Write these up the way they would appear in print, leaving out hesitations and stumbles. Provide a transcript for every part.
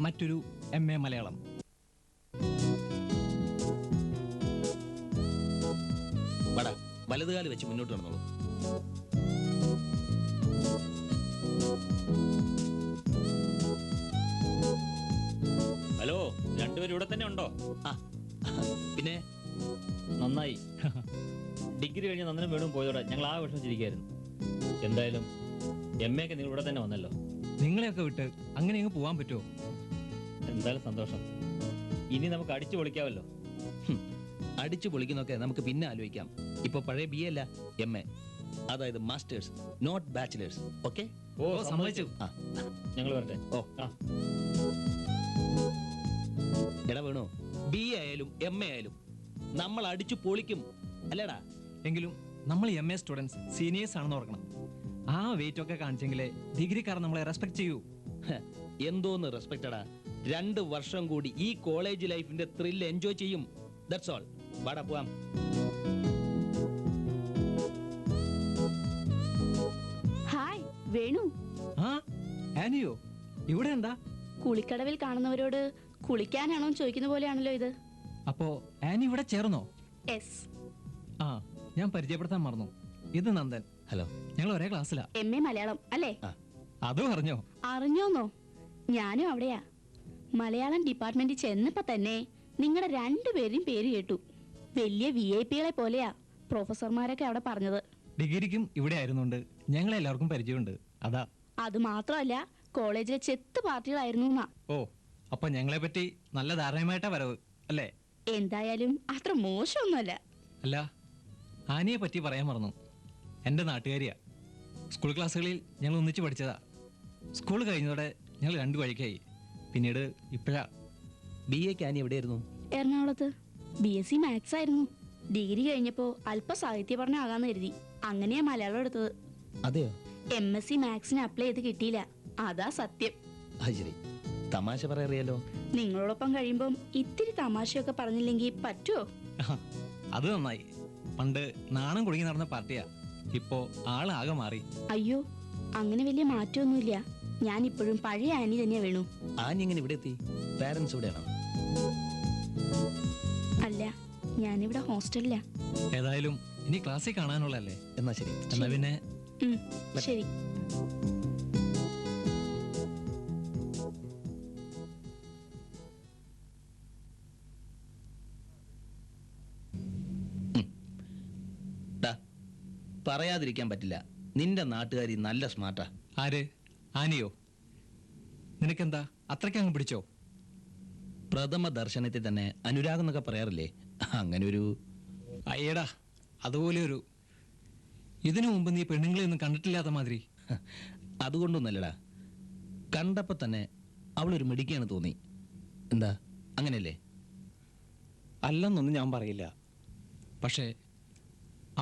മറ്റൊരു MA മലയാളം. വലതുകാലി വെച്ച് മുന്നോട്ട് നടന്നോളൂ. ഹലോ, രണ്ടുപേരും ഇവിടെ തന്നെ ഉണ്ടോ? പിന്നെ നന്നായി. ഡിഗ്രി കഴിഞ്ഞ് നന്ദനം വേണു പോയതോടെ ഞങ്ങൾ ആ വിഷമിച്ചിരിക്കുകയായിരുന്നു. എന്തായാലും MA ഒക്കെ നിങ്ങൾ ഇവിടെ തന്നെ വന്നല്ലോ. നിങ്ങളെയൊക്കെ വിട്ട് അങ്ങനെ അങ്ങ് പോകാൻ പറ്റുമോ? എന്തായാലും സന്തോഷം. ഇനി നമുക്ക് അടിച്ചു പൊളിക്കാമല്ലോ. അടിച്ചു പൊളിക്കുന്നൊക്കെ നമുക്ക് പിന്നെ ആലോചിക്കാം. ഇപ്പൊ പഴയ BA അല്ല, MA, അതായത് മാസ്റ്റേഴ്സ്, നോട്ട് ബാച്ചിലേഴ്സ്. ഓക്കെ? ഓ, സമ്മതിച്ചു. ഞങ്ങൾ വരട്ടെ. ഓ, എടാ വേണു, BA ആയാലും MA ആയാലും നമ്മൾ അടിച്ചു പൊളിക്കും, അല്ലേടാ? എങ്കിലും നമ്മൾ MA സ്റ്റുഡൻസ് സീനിയേഴ്സ് ആണെന്ന് ഓർക്കണം. ആ വെയിറ്റ് ഒക്കെ കാണിച്ചെങ്കിലേ ഡിഗ്രിക്കാർ നമ്മളെ റെസ്പെക്ട് ചെയ്യൂ. എന്തോന്ന് റെസ്പെക്റ്റഡാ? 2 വർഷം കൂടി ഈ കോളേജ് ലൈഫിന്റെ ത്രില്ല് എൻജോയ് ചെയ്യും. That's all. വാടാ പോവാം. ഹായ് വേണു. ആനിയോ ഇവിടെ എന്താ? കുളിക്കടവിൽ കാണുന്നവരോട് കുളിക്കാനാണോ ചോദിക്കുന്ന പോലെയാണല്ലോ ഇത്. അപ്പോ ആനി ഇവിടെ ചേർന്നോ? എസ്. ഞാൻ പരിചയപ്പെടുത്താൻ മറന്നു. ഇത് നന്ദൻ. ഹലോ. ഞങ്ങൾ ഒരേ ക്ലാസ്സിലാ. MA മലയാളം അല്ലേ? അതും അറിഞ്ഞോ? അറിഞ്ഞോന്നോ? ഞാനും അവിടെയാ. മലയാളം ഡിപ്പാർട്ട്മെന്റിൽ ചെന്നപ്പോ തന്നെ നിങ്ങളുടെ 2 പേരും പേര് കേട്ടു. വലിയ VIP-കളെ പോലെയാ പ്രൊഫസർമാരൊക്കെ അവിടെ പറഞ്ഞത്. ഡിഗ്രിക്കും ഇവിടെ ആയിരുന്നുണ്ട് ഞങ്ങളെല്ലാവർക്കും പരിചയമുണ്ട്. അതാ. അത് മാത്രമല്ല, കോളേജിലെ ചെത്ത് പാർട്ടികളായിരുന്നു. ഓ, അപ്പൊ ഞങ്ങളെ പറ്റി നല്ല ധാരണയുമായിട്ടാ വരവ് അല്ലേ? എന്തായാലും അത്ര മോശമൊന്നുമല്ല. അല്ല, ആനിയെ പറ്റി പറയാൻ മറന്നു. എൻ്റെ നാട്ടുകാരിയാ. സ്കൂൾ ക്ലാസ്സുകളിൽ ഞങ്ങൾ ഒന്നിച്ച് പഠിച്ചതാ. സ്കൂൾ കഴിഞ്ഞതോടെ ഞങ്ങൾ 2 വഴിക്കായി. പിന്നീട് ഇപ്പോഴാ. BA-ക്ക് ആനി എവിടെയായിരുന്നു? എറണാകുളത്ത്. BSc മാത്സ് ആയിരുന്നു. ഡിഗ്രി കഴിഞ്ഞപ്പോ അല്പ സാഹിത്യ പഠനം ആകാന്ന് കരുതി. അങ്ങനെയാ മലയാളം എടുത്തത്. അതെയോ? MSc മാത്സിന് അപ്ലൈ ചെയ്ത് കിട്ടിയില്ല. അതാ സത്യം. ശരി, തമാശ പറയാറിയാലോ. നിങ്ങളോടൊപ്പം കഴിയുമ്പം ഇത്തിരി തമാശയൊക്കെ പറഞ്ഞില്ലെങ്കിൽ പറ്റുമോ? അത് നന്നായി. പണ്ട് നാണം കുടുങ്ങി നടന്ന പാർട്ടിയാ. ഇപ്പോ ആളാകെ മാറി. അയ്യോ, അങ്ങനെ വലിയ മാറ്റമൊന്നുമില്ല. ഞാൻ ഇപ്പോഴും പഴയ ആനി തന്നെയാ വേണു. ആനി എങ്ങനെ ഇവിടെ എത്തി? പാരന്റ്സ് ഇവിടെയാണോ? അല്ല, ഞാനിവിടെ ഹോസ്റ്റലിലാ. ഏതായാലും ഇനി ക്ലാസ്സിൽ കാണാനുള്ളല്ലേ? എന്നാ ശരി. എന്നാ പിന്നെ ശരി. പറയാതിരിക്കാൻ പറ്റില്ല, നിന്റെ നാട്ടുകാരി നല്ല സ്മാർട്ടാ. ആര്? ആനിയോ? നിനക്കെന്താ അത്രയ്ക്ക് അങ്ങ് പിടിച്ചോ? പ്രഥമ ദർശനത്തിൽ തന്നെ അനുരാഗം എന്നൊക്കെ പറയാറില്ലേ, അങ്ങനെ ഒരു. അയ്യടാ, അതുപോലെ ഒരു. ഇതിനു മുമ്പ് നീ പെണ്ണുങ്ങളെ ഒന്നും കണ്ടിട്ടില്ലാത്ത മാതിരി. അതുകൊണ്ടൊന്നല്ലടാ, കണ്ടപ്പോ തന്നെ അവളൊരു മിടുക്കിയാണ് തോന്നി. എന്താ, അങ്ങനെയല്ലേ? അല്ലെന്നൊന്നും ഞാൻ പറയില്ല. പക്ഷേ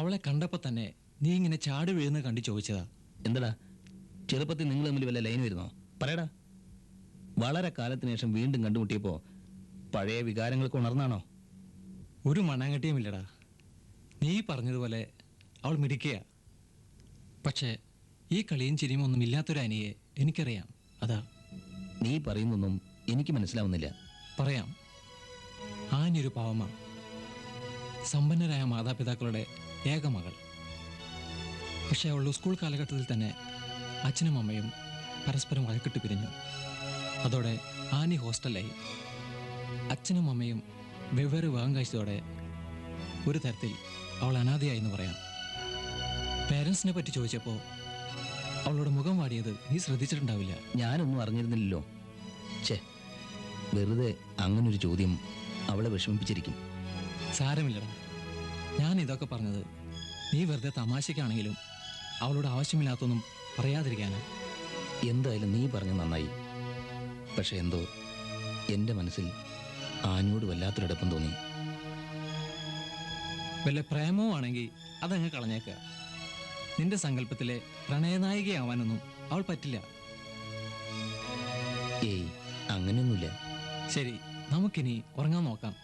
അവളെ കണ്ടപ്പോ തന്നെ നീ ഇങ്ങനെ ചാടി വീഴുന്ന കണ്ടു ചോദിച്ചതാ. എന്താടാ, ചെറുപ്പത്തിൽ നിങ്ങൾ തമ്മിൽ വല്ല ലൈൻ വരുന്നോ? പറയടാ. വളരെ കാലത്തിന് ശേഷം വീണ്ടും കണ്ടുമുട്ടിയപ്പോ പഴയ വികാരങ്ങൾക്ക് ഉണർന്നാണോ? ഒരു മണ്ണാങ്കട്ടിയുമില്ലടാ. നീ പറഞ്ഞതുപോലെ അവൾ മിടിക്കുക. പക്ഷേ ഈ കളിയും ചിരിയും ഒന്നും ഇല്ലാത്തൊരു അനിയെ എനിക്കറിയാം. അതാ. നീ പറയുന്നൊന്നും എനിക്ക് മനസ്സിലാവുന്നില്ല. പറയാം. ആനൊരു പാവമാ. സമ്പന്നരായ മാതാപിതാക്കളുടെ ഏക മകൾ. പക്ഷേ അവൾ സ്കൂൾ കാലഘട്ടത്തിൽ തന്നെ അച്ഛനും അമ്മയും പരസ്പരം വഴക്കിട്ട് പിരിഞ്ഞു. അതോടെ ആനി ഹോസ്റ്റലായി. അച്ഛനും അമ്മയും വെവ്വേറെ വിവാഹം കഴിച്ചതോടെ ഒരു തരത്തിൽ അവൾ അനാഥയായി എന്ന് പറയാം. പേരൻസിനെ പറ്റി ചോദിച്ചപ്പോൾ അവളുടെ മുഖം വാടിയത് നീ ശ്രദ്ധിച്ചിട്ടുണ്ടാവില്ല. ഞാനൊന്നും അറിഞ്ഞിരുന്നില്ലല്ലോ. ഛേ, വെറുതെ അങ്ങനൊരു ചോദ്യം അവളെ വിഷമിപ്പിച്ചിരിക്കും. സാരമില്ലടാ. ഞാൻ ഇതൊക്കെ പറഞ്ഞത് നീ വെറുതെ തമാശയ്ക്കാണെങ്കിലും അവളോട് ആവശ്യമില്ലാത്തൊന്നും പറയാതിരിക്കാനാ. എന്തായാലും നീ പറഞ്ഞ നന്നായി. പക്ഷെ എന്തോ എൻ്റെ മനസ്സിൽ ആനിയോട് വല്ലാത്തൊരടുപ്പം തോന്നി. വല്ല പ്രേമവും ആണെങ്കിൽ അതങ്ങ് കളഞ്ഞേക്കുക. നിന്റെ സങ്കല്പത്തിലെ പ്രണയനായികയാവാനൊന്നും അവൾ പറ്റില്ല. ഏയ്, അങ്ങനെയൊന്നുമില്ല. ശരി, നമുക്കിനി ഉറങ്ങാൻ നോക്കാം.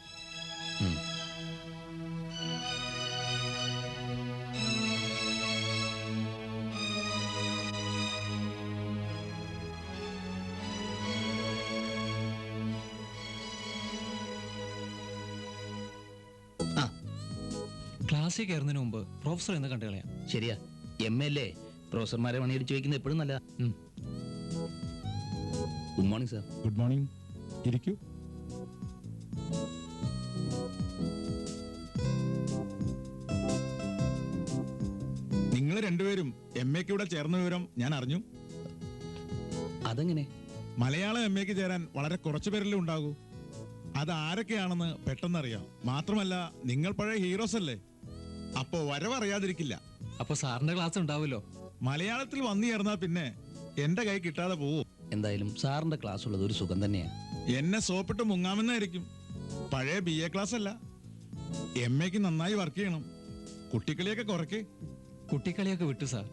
ക്ലാസ്സിൽ കയറുന്നതിന് മുമ്പ് പ്രൊഫസർ എന്ന് കണ്ടു കളയാം. ശരിയാ, MLA പ്രൊഫസർമാരെ മണിയടിച്ച് വയ്ക്കുന്നത് എപ്പോഴും നല്ലതാ. Good morning sir. Good morning. ഇരിക്കൂ. നിങ്ങൾ രണ്ടുപേരും MAക്ക് ഇവിടെ ചേർന്ന വിവരം ഞാൻ അറിഞ്ഞു. അതെങ്ങനെ? മലയാളം MAക്ക് ചേരാൻ വളരെ കുറച്ചു പേരല്ലേ ഉണ്ടാകൂ. അത് ആരൊക്കെയാണെന്ന് പെട്ടെന്നറിയാം. മാത്രമല്ല നിങ്ങൾ പഴയ ഹീറോസ് അല്ലേ, അപ്പോ വരവറിയാതിരിക്കില്ല. അപ്പൊ സാറിന്റെ ക്ലാസ് ഉണ്ടാവുമല്ലോ. മലയാളത്തിൽ വന്നു ചേർന്നാൽ പിന്നെ എന്റെ കൈ കിട്ടാതെ പോവും. എന്തായാലും സാറിന്റെ ക്ലാസ് ഉള്ളത് ഒരു സുഖം തന്നെയാ. എന്നെ സോപ്പിട്ട് മുങ്ങാമെന്നായിരിക്കും. പഴയ BA ക്ലാസ് അല്ല. MAക്ക് നന്നായി വർക്ക് ചെയ്യണം. കുട്ടിക്കളിയൊക്കെ കുറയ്ക്ക്. കുട്ടിക്കളിയൊക്കെ വിട്ടു സാർ.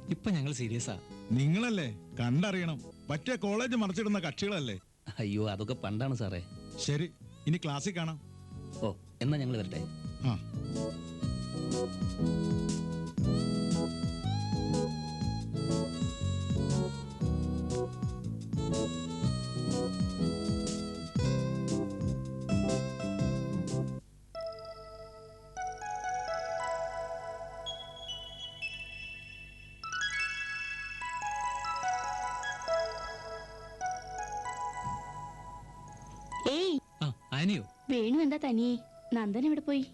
ഇപ്പൊ ഞങ്ങൾ സീരിയസാ. നിങ്ങളല്ലേ കണ്ടറിയണം. പറ്റിയ കോളേജ് മറിച്ചിടുന്ന കക്ഷികളല്ലേ. അയ്യോ, അതൊക്കെ പണ്ടാണ് സാറേ. ശരി, ഇനി ക്ലാസ്സിൽ കാണാം. ഓ, എന്നാ ഞങ്ങൾ വരട്ടെ. ആ. ഏയ്, ആ ആനിയോ? വേണു എന്താ തനിയെ? നന്ദൻ എവിടെ പോയി?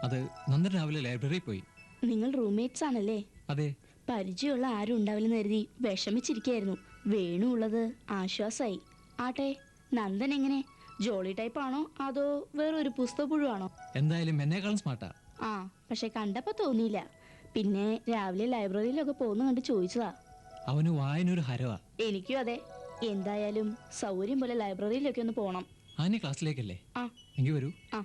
അത് നന്ദൻ രാവിലെ ലൈബ്രറിയിൽ പോയി. നിങ്ങൾ റൂംമേറ്റ്സ് ആണല്ലേ? അതെ. പരിചയമുള്ള ആരും ഉണ്ടാവില്ലെന്ന് കരുതി വിഷമിച്ചിരിക്കായിരുന്നു. വേണു ഉള്ളത് ആശ്വാസായി. ആട്ടെ, നന്ദൻ എങ്ങനെ? ജോളി ടൈപ്പ് ആണോ അതോ വേറൊരു പുസ്തകപ്പുഴുവാണോ? എന്തായാലും എന്നെക്കാളും സ്മാർട്ടാ. ആ, പക്ഷെ കണ്ടപ്പോ തോന്നിയില്ല. പിന്നെ രാവിലെ ലൈബ്രറിയിലൊക്കെ പോകുന്ന കണ്ട് ചോദിച്ചതാ. അവന് വായനൊരു ഹരവാ. എനിക്കും അതെ. എന്തായാലും സൗകര്യം പോലെ ലൈബ്രറിയിലൊക്കെ ഒന്ന് പോണം. ആനി ക്ലാസ്സിലേക്കല്ലേ? ആ. എങ്കിൽ വരൂ. ആ.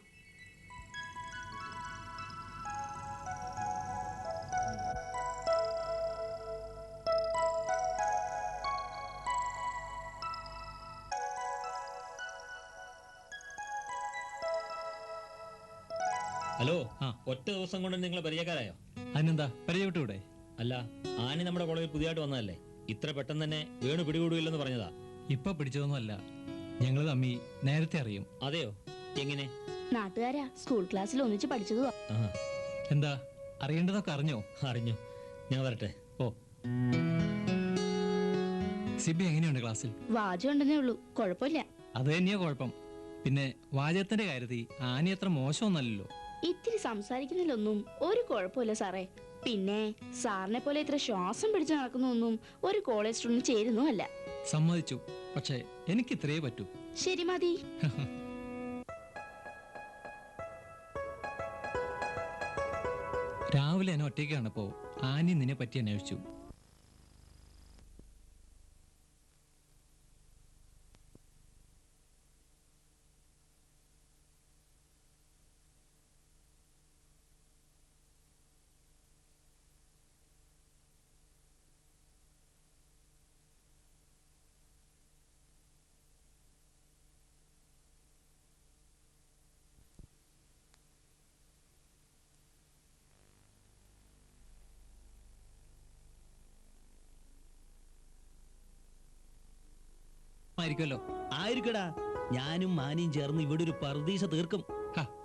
ഹലോ, ആ. ഒറ്റ ദിവസം കൊണ്ട് നിങ്ങൾ പരിചയക്കാരായോ? അതിനെന്താ, പരിചയപ്പെട്ടുകൂടെ? അല്ല, ആനി നമ്മുടെ കോളേജിൽ പുതിയതായിട്ട് വന്നതല്ലേ? ഇത്ര പെട്ടെന്ന് തന്നെ വേണു പിടികൂടില്ലെന്ന് പറഞ്ഞതാ. ഇപ്പൊ പിടിച്ചതൊന്നും അല്ല. ഞങ്ങൾ തമ്മി നേരത്തെ അറിയും. അതെയോ? എങ്ങനെ? നാട്ടുകാരാ, സ്കൂൾ ക്ലാസ്സിൽ ഒന്നിച്ച് പഠിച്ചതുവാ. ആഹാ, എന്താ, അറിയേണ്ടതൊക്കെ അറിഞ്ഞോ? അറിഞ്ഞു. ഞാൻ വരട്ടെ. ഓ. സിബി എങ്ങനെയുണ്ട് ക്ലാസ്സിൽ? വാചം ഉണ്ടെന്നേ ഉള്ളൂ, കുഴപ്പമില്ല. അത് തന്നെയാ കുഴപ്പം. പിന്നെ വാചകത്തിന്റെ കാര്യത്തിൽ ആനി അത്ര മോശമൊന്നല്ലല്ലോ. ഇത്തിരി സംസാരിക്കുന്നതിലൊന്നും ഒരു കുഴപ്പമില്ല സാറേ. പിന്നെ സാറിനെ പോലെ ഇത്ര ശ്വാസം പിടിച്ച് നടക്കുന്നൊന്നും ഒരു കോളേജ് സ്റ്റുഡന്റ് ചേരുന്നുമല്ല. സമ്മതിച്ചു. പക്ഷെ എനിക്ക് ഇത്രയേ പറ്റൂ. ശരി, മതി. രാവിലെ എന്നെ ഒറ്റയ്ക്ക് കണ്ടപ്പോ ആനി നിന്നെ പറ്റി അന്വേഷിച്ചു. ആയിരിക്കുമല്ലോ. ആയിരിക്കടാ, ഞാനും മാനിയും ചേർന്ന് ഇവിടെ ഒരു പർദീസ തീർക്കും.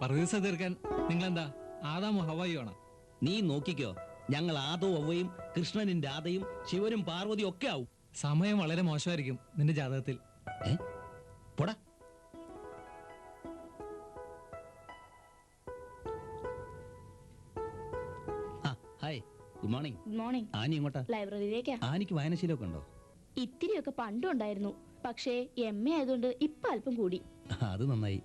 പർദീസ തീർക്കാൻ നിങ്ങളെന്താ ആദാമോ ഹവായിയോ ആണോ? നീ നോക്കിക്കോ, ഞങ്ങൾ ആദോ അവയും കൃഷ്ണനും രാധയും ശിവനും പാർവതിയും ഒക്കെ ആവും. സമയം വളരെ മോശമായിരിക്കും നിന്റെ ജാതകത്തിൽ. പോടാ. Hi, good morning. Good morning. Annie എങ്ങോട്ടാ? ലൈബ്രറിയിലേക്കാ. ആനിക്ക് വായനശീലമൊക്കെ ഉണ്ടോ? ഇത്തിരിയൊക്കെ പണ്ടുണ്ടായിരുന്നു. പക്ഷേ MA ആയതുകൊണ്ട് ഇപ്പൊ അല്പം കൂടി. അത് നന്നായി.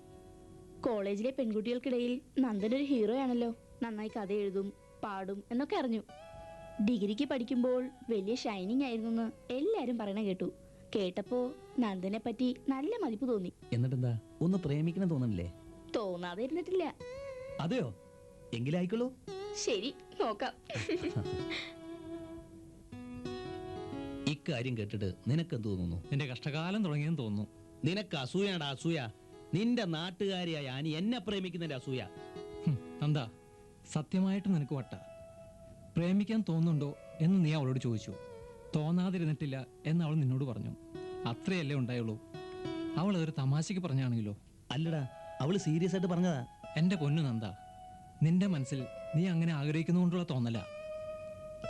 കോളേജിലെ പെൺകുട്ടികൾക്കിടയിൽ നന്ദൻ ഒരു ഹീറോ ആണല്ലോ. നന്നായി കഥ എഴുതും, പാടും എന്നൊക്കെ അറിഞ്ഞു. ഡിഗ്രിക്ക് പഠിക്കുമ്പോൾ വലിയ ഷൈനിങ് ആയിരുന്നു എല്ലാരും പറയണ കേട്ടു. കേട്ടപ്പോ നന്ദനെ പറ്റി നല്ല മതിപ്പ് തോന്നി. എന്നിട്ടെന്താ, ഒന്ന് പ്രേമിക്കണം തോന്നണില്ലേ? തോന്നാതെ ഇരുന്നിട്ടില്ല. അതെയോ? എങ്കിലായിക്കോളൂ. ശരി, നോക്കാം. ഇക്കാര്യം കേട്ടിട്ട് നിനക്ക് എന്ത് തോന്നുന്നു? നിന്റെ കഷ്ടകാലം തുടങ്ങിയെന്ന് തോന്നുന്നു. നിനക്ക് അസൂയാടാ, അസൂയ. നിന്റെ നാട്ടുകാരിയായ ആനി എന്നെ പ്രേമിക്കുന്നതിന്റെ അസൂയ. എന്താ, സത്യമായിട്ട് നിനക്ക് വട്ട? പ്രേമിക്കാൻ തോന്നുന്നുണ്ടോ എന്ന് നീ അവളോട് ചോദിച്ചു. തോന്നാതിരുന്നിട്ടില്ല എന്ന് അവൾ നിന്നോട് പറഞ്ഞു. അത്രയല്ലേ ഉണ്ടായുള്ളൂ. അവൾ അതൊരു തമാശക്ക് പറഞ്ഞാണെങ്കിലോ? അല്ലടാ, അവള് സീരിയസ് ആയിട്ട് പറഞ്ഞതാ. എൻ്റെ പൊന്നു നന്ദ, നിന്റെ മനസ്സിൽ നീ അങ്ങനെ ആഗ്രഹിക്കുന്നതുകൊണ്ടുള്ള തോന്നല.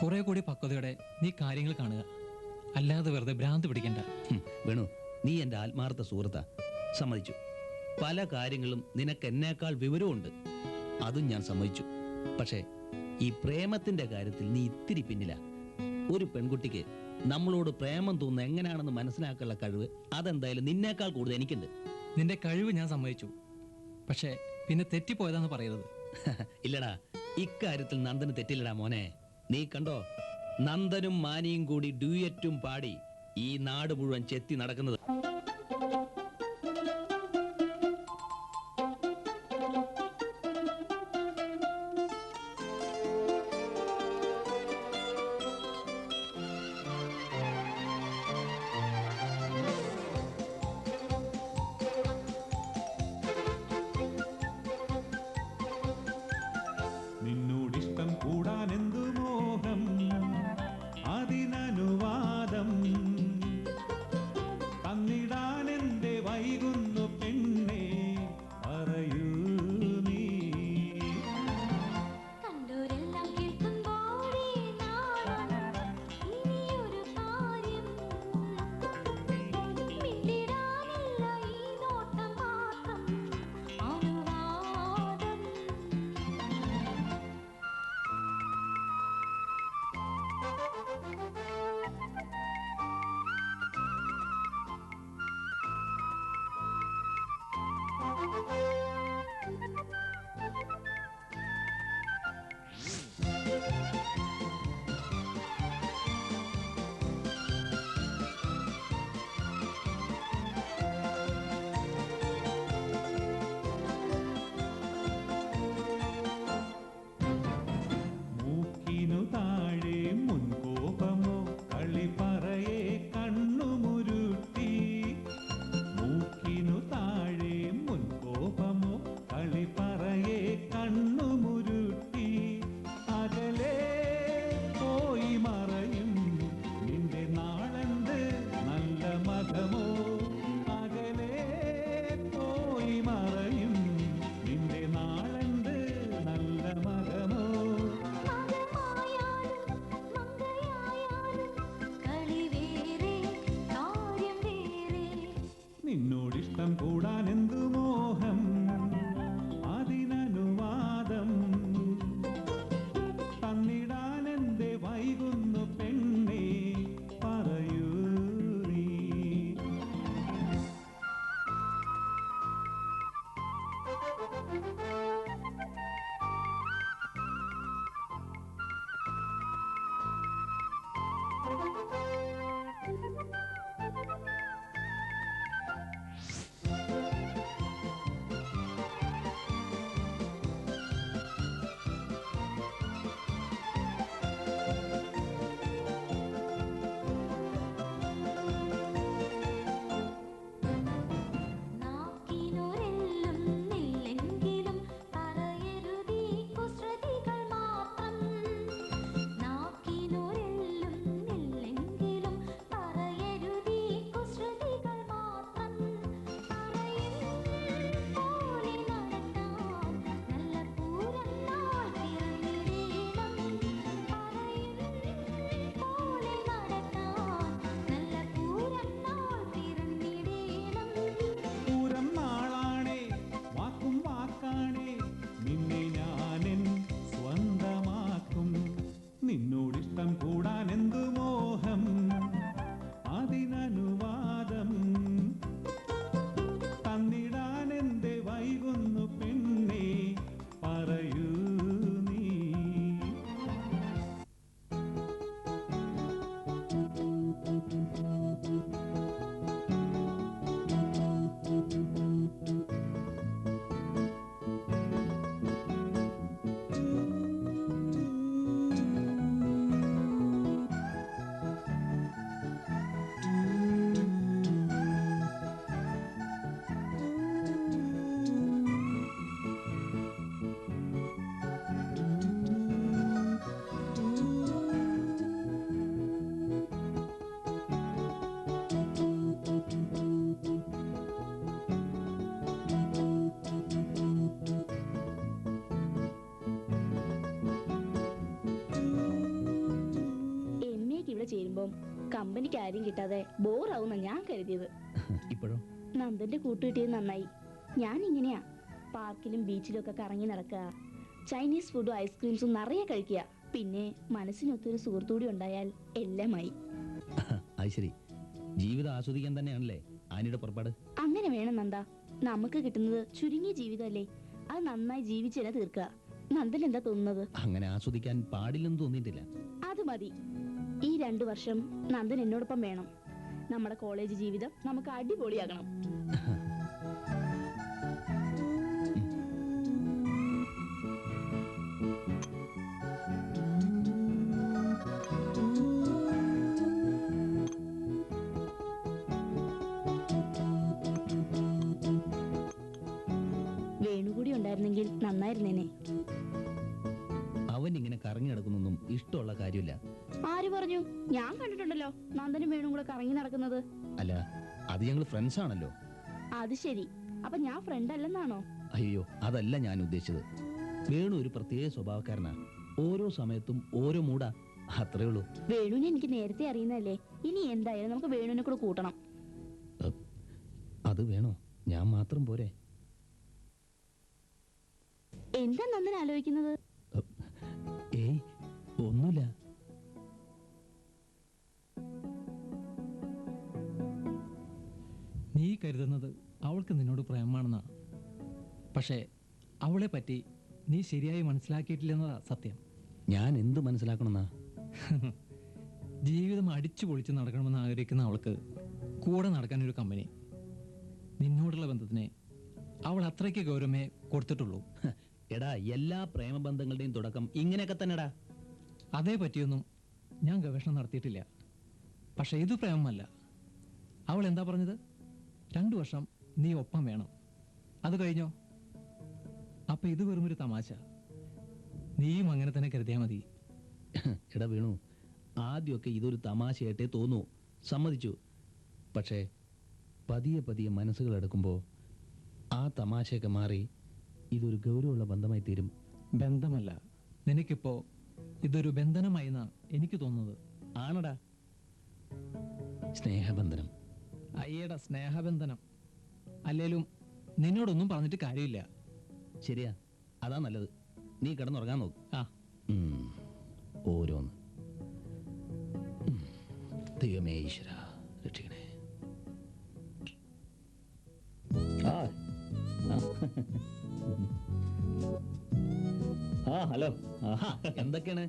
കുറെ കൂടി പക്വതയോടെ നീ കാര്യങ്ങൾ കാണുക, അല്ലാതെ വെറുതെ ഭ്രാന്ത് പിടിക്കണ്ട. വേണു, നീ എൻ്റെ ആത്മാർത്ഥ സുഹൃത്താ, സമ്മതിച്ചു. പല കാര്യങ്ങളും നിനക്ക് എന്നേക്കാൾ വിവരമുണ്ട്, അതും ഞാൻ സമ്മതിച്ചു. പക്ഷേ ഈ പ്രേമത്തിന്റെ കാര്യത്തിൽ നീ ഇത്തിരി പിന്നില. ഒരു പെൺകുട്ടിക്ക് നമ്മളോട് പ്രേമം തോന്നുന്ന എങ്ങനെയാണെന്ന് മനസ്സിലാക്കാനുള്ള കഴിവ് അതെന്തായാലും നിന്നേക്കാൾ കൂടുതൽ എനിക്കുണ്ട്. നിന്റെ കഴിവ് ഞാൻ സമ്മതിച്ചു, പക്ഷേ പിന്നെ തെറ്റിപ്പോയതാന്ന് പറയരുത്. ഇല്ലടാ, ഇക്കാര്യത്തിൽ നന്ദന് തെറ്റില്ലടാ മോനെ. നീ കണ്ടോ, നന്ദനും മാനിയും കൂടി ഡ്യൂയറ്റും പാടി ഈ നാട് മുഴുവൻ ചെത്തി നടക്കുന്നത്. നിന്നോടിഷ്ടം കൂടാനെന്തു മോഹം, അതിനനുവാദം തന്നിടാനെന്റെ വൈകുന്നു പെണ്ണേ, പറയൂ നീ. കണ്ടോരെല്ലാം കേൾക്കുമ്പോഴേ നാണം, ഇനിയൊരു കാര്യം മിണ്ടിടാനില്ല, ഈ നോട്ടം മാത്രം അനുവാദം. മൂക്കിനു താഴെ മുൻകോപമോ കളി പറയേ കണ്ണുമുരുട്ടി. മൂക്കിനു താഴെ മുൻകോപമോ കളി പറയേ കണ്ണുമുരുട്ടി. അകലെ പോയി മറയും നിന്റെ നാളെന്ത് നല്ല മകമോ. അകലെ പോയി മറയും നിന്റെ നാളെന്ത് നല്ല മകമോ. മകമായാലും മങ്കയായാലും കളി വേറെ, കാര്യം വേറെ. നിന്നോടിഷ്ടം കൂടാനെന്തു മോഹം, അതിനനുവാദം തന്നിടാനെന്റെ വൈകുന്നു പെണ്ണേ, പറയൂ നീ. നാക്കിനൊരെല്ലും നില്ലെങ്കിലും പറയരുതീ കുസൃതികൾ മാത്രം. നാക്കിനൊരെല്ലും നില്ലെങ്കിലും കമ്പനിക്ക് ആരും കിട്ടാതെ ബോറാവുന്ന ഞാൻ കരുതിയത്. ഇപ്പോഴും നന്ദന്റെ കൂട്ടുകിട്ടിയത് നന്നായി. ഞാൻ ഇങ്ങനെയാ, പാർക്കിലും ബീച്ചിലും ഒക്കെ കറങ്ങി നടക്കുക, ചൈനീസ് ഫുഡും ഐസ്ക്രീംസും നിറയെ കഴിക്കുക. പിന്നെ മനസ്സിനൊത്തൊരു സുഹൃത്തുകൂടി ഉണ്ടായാൽ എല്ലാമായി. അത് ശരി, ജീവിതം ആസ്വദിക്കാൻ തന്നെയാണല്ലേ ആനിയുടെ പുറപ്പാട്. അങ്ങനെ വേണം നന്ദ. നമുക്ക് കിട്ടുന്നത് ചുരുങ്ങിയ ജീവിതമല്ലേ, അത് നന്നായി ജീവിച്ച് തന്നെ തീർക്കുക. നന്ദൻ എന്താ തോന്നുന്നത്? അങ്ങനെ ആസ്വദിക്കാൻ പാടില്ലെന്ന് തോന്നിയിട്ടില്ല. അത് മതി. ഈ 2 വർഷം നന്ദൻ എന്നോടൊപ്പം വേണം. നമ്മുടെ കോളേജ് ജീവിതം നമുക്ക് അടിപൊളിയാകണം. വേണുകൂടി ഉണ്ടായിരുന്നെങ്കിൽ നന്നായിരുന്നേനെ. അവൻ ഇങ്ങനെ കറങ്ങി നടക്കുന്നൊന്നും ഇഷ്ടമുള്ള കാര്യമില്ല. ആര് പറഞ്ഞു? ഞാൻ കണ്ടിട്ടുണ്ടല്ലോ നന്ദനും വേണും കൂടെ കറങ്ങി നടക്കുന്നത്. അല്ല, അത് ഞങ്ങൾ ഫ്രണ്ട്സ് ആണല്ലോ. അത് ശരി, അപ്പൊ ഞാൻ ഫ്രണ്ട് അല്ലെന്നാണോ? അയ്യോ, അതല്ല ഞാൻ ഉദ്ദേശിച്ചത്. വേണു ഒരു പ്രത്യേക സ്വഭാവക്കാരനാ. ഓരോ സമയത്തും ഓരോ മൂടാ, അത്രേ ഉള്ളൂ. വേണുവിനെ എനിക്ക് നേരത്തെ അറിയുന്നതല്ലേ. ഇനി എന്തായാലും നമുക്ക് വേണുവിനെ കൂടെ കൂട്ടണം. അത് വേണോ? ഞാൻ മാത്രം പോരെ? എന്താ നന്ദൻ ആലോചിക്കുന്നത്? ഏയ്, ഒന്നുമില്ല. നീ കരുതുന്നത് അവൾക്ക് നിന്നോട് പ്രേമമാണെന്നാ. പക്ഷേ അവളെ പറ്റി നീ ശരിയായി മനസ്സിലാക്കിയിട്ടില്ലെന്നതാ സത്യം. ഞാൻ എന്ത് മനസ്സിലാക്കണമെന്നാ? ജീവിതം അടിച്ചു പൊളിച്ച് നടക്കണമെന്ന് ആഗ്രഹിക്കുന്ന അവൾക്ക് കൂടെ നടക്കാനൊരു കമ്പനി. നിന്നോടുള്ള ബന്ധത്തിനെ അവൾ അത്രയ്ക്ക് ഗൗരവമേ കൊടുത്തിട്ടുള്ളൂ. എടാ, എല്ലാ പ്രേമബന്ധങ്ങളുടെയും തുടക്കം ഇങ്ങനെയൊക്കെ തന്നെടാ. അതേ പറ്റിയൊന്നും ഞാൻ ഗവേഷണം നടത്തിയിട്ടില്ല. പക്ഷേ ഇത് പ്രേമമല്ല. അവൾ എന്താ പറഞ്ഞത്? 2 വർഷം നീ ഒപ്പം വേണം. അത് കഴിഞ്ഞോ? അപ്പൊ ഇത് വെറുമൊരു തമാശ. നീയും അങ്ങനെ തന്നെ കരുതിയാൽ മതി. എടാ വേണു, ആദ്യമൊക്കെ ഇതൊരു തമാശയായിട്ടേ തോന്നൂ, സമ്മതിച്ചു. പക്ഷേ പതിയെ പതിയെ മനസ്സുകൾ എടുക്കുമ്പോൾ ആ തമാശയൊക്കെ മാറി ഇതൊരു ഗൗരവമുള്ള ബന്ധമായി തീരും. ബന്ധമല്ല, നിനക്കിപ്പോ ഇതൊരു ബന്ധനമായി എന്നാ എനിക്ക് തോന്നുന്നത്. ആണടാ, സ്നേഹബന്ധനം. അയ്യടാ, സ്നേഹബന്ധനം. അല്ലേലും നിന്നോടൊന്നും പറഞ്ഞിട്ട് കാര്യമില്ല. ശരിയാ, അതാ നല്ലത്. നീ കിടന്നുറങ്ങാൻ നോക്ക്. ആ, ഓരോന്ന്. ദൈവമേ ഈശ്വര, രക്ഷിക്കണേ. ഹലോ. എന്തൊക്കെയാണ്?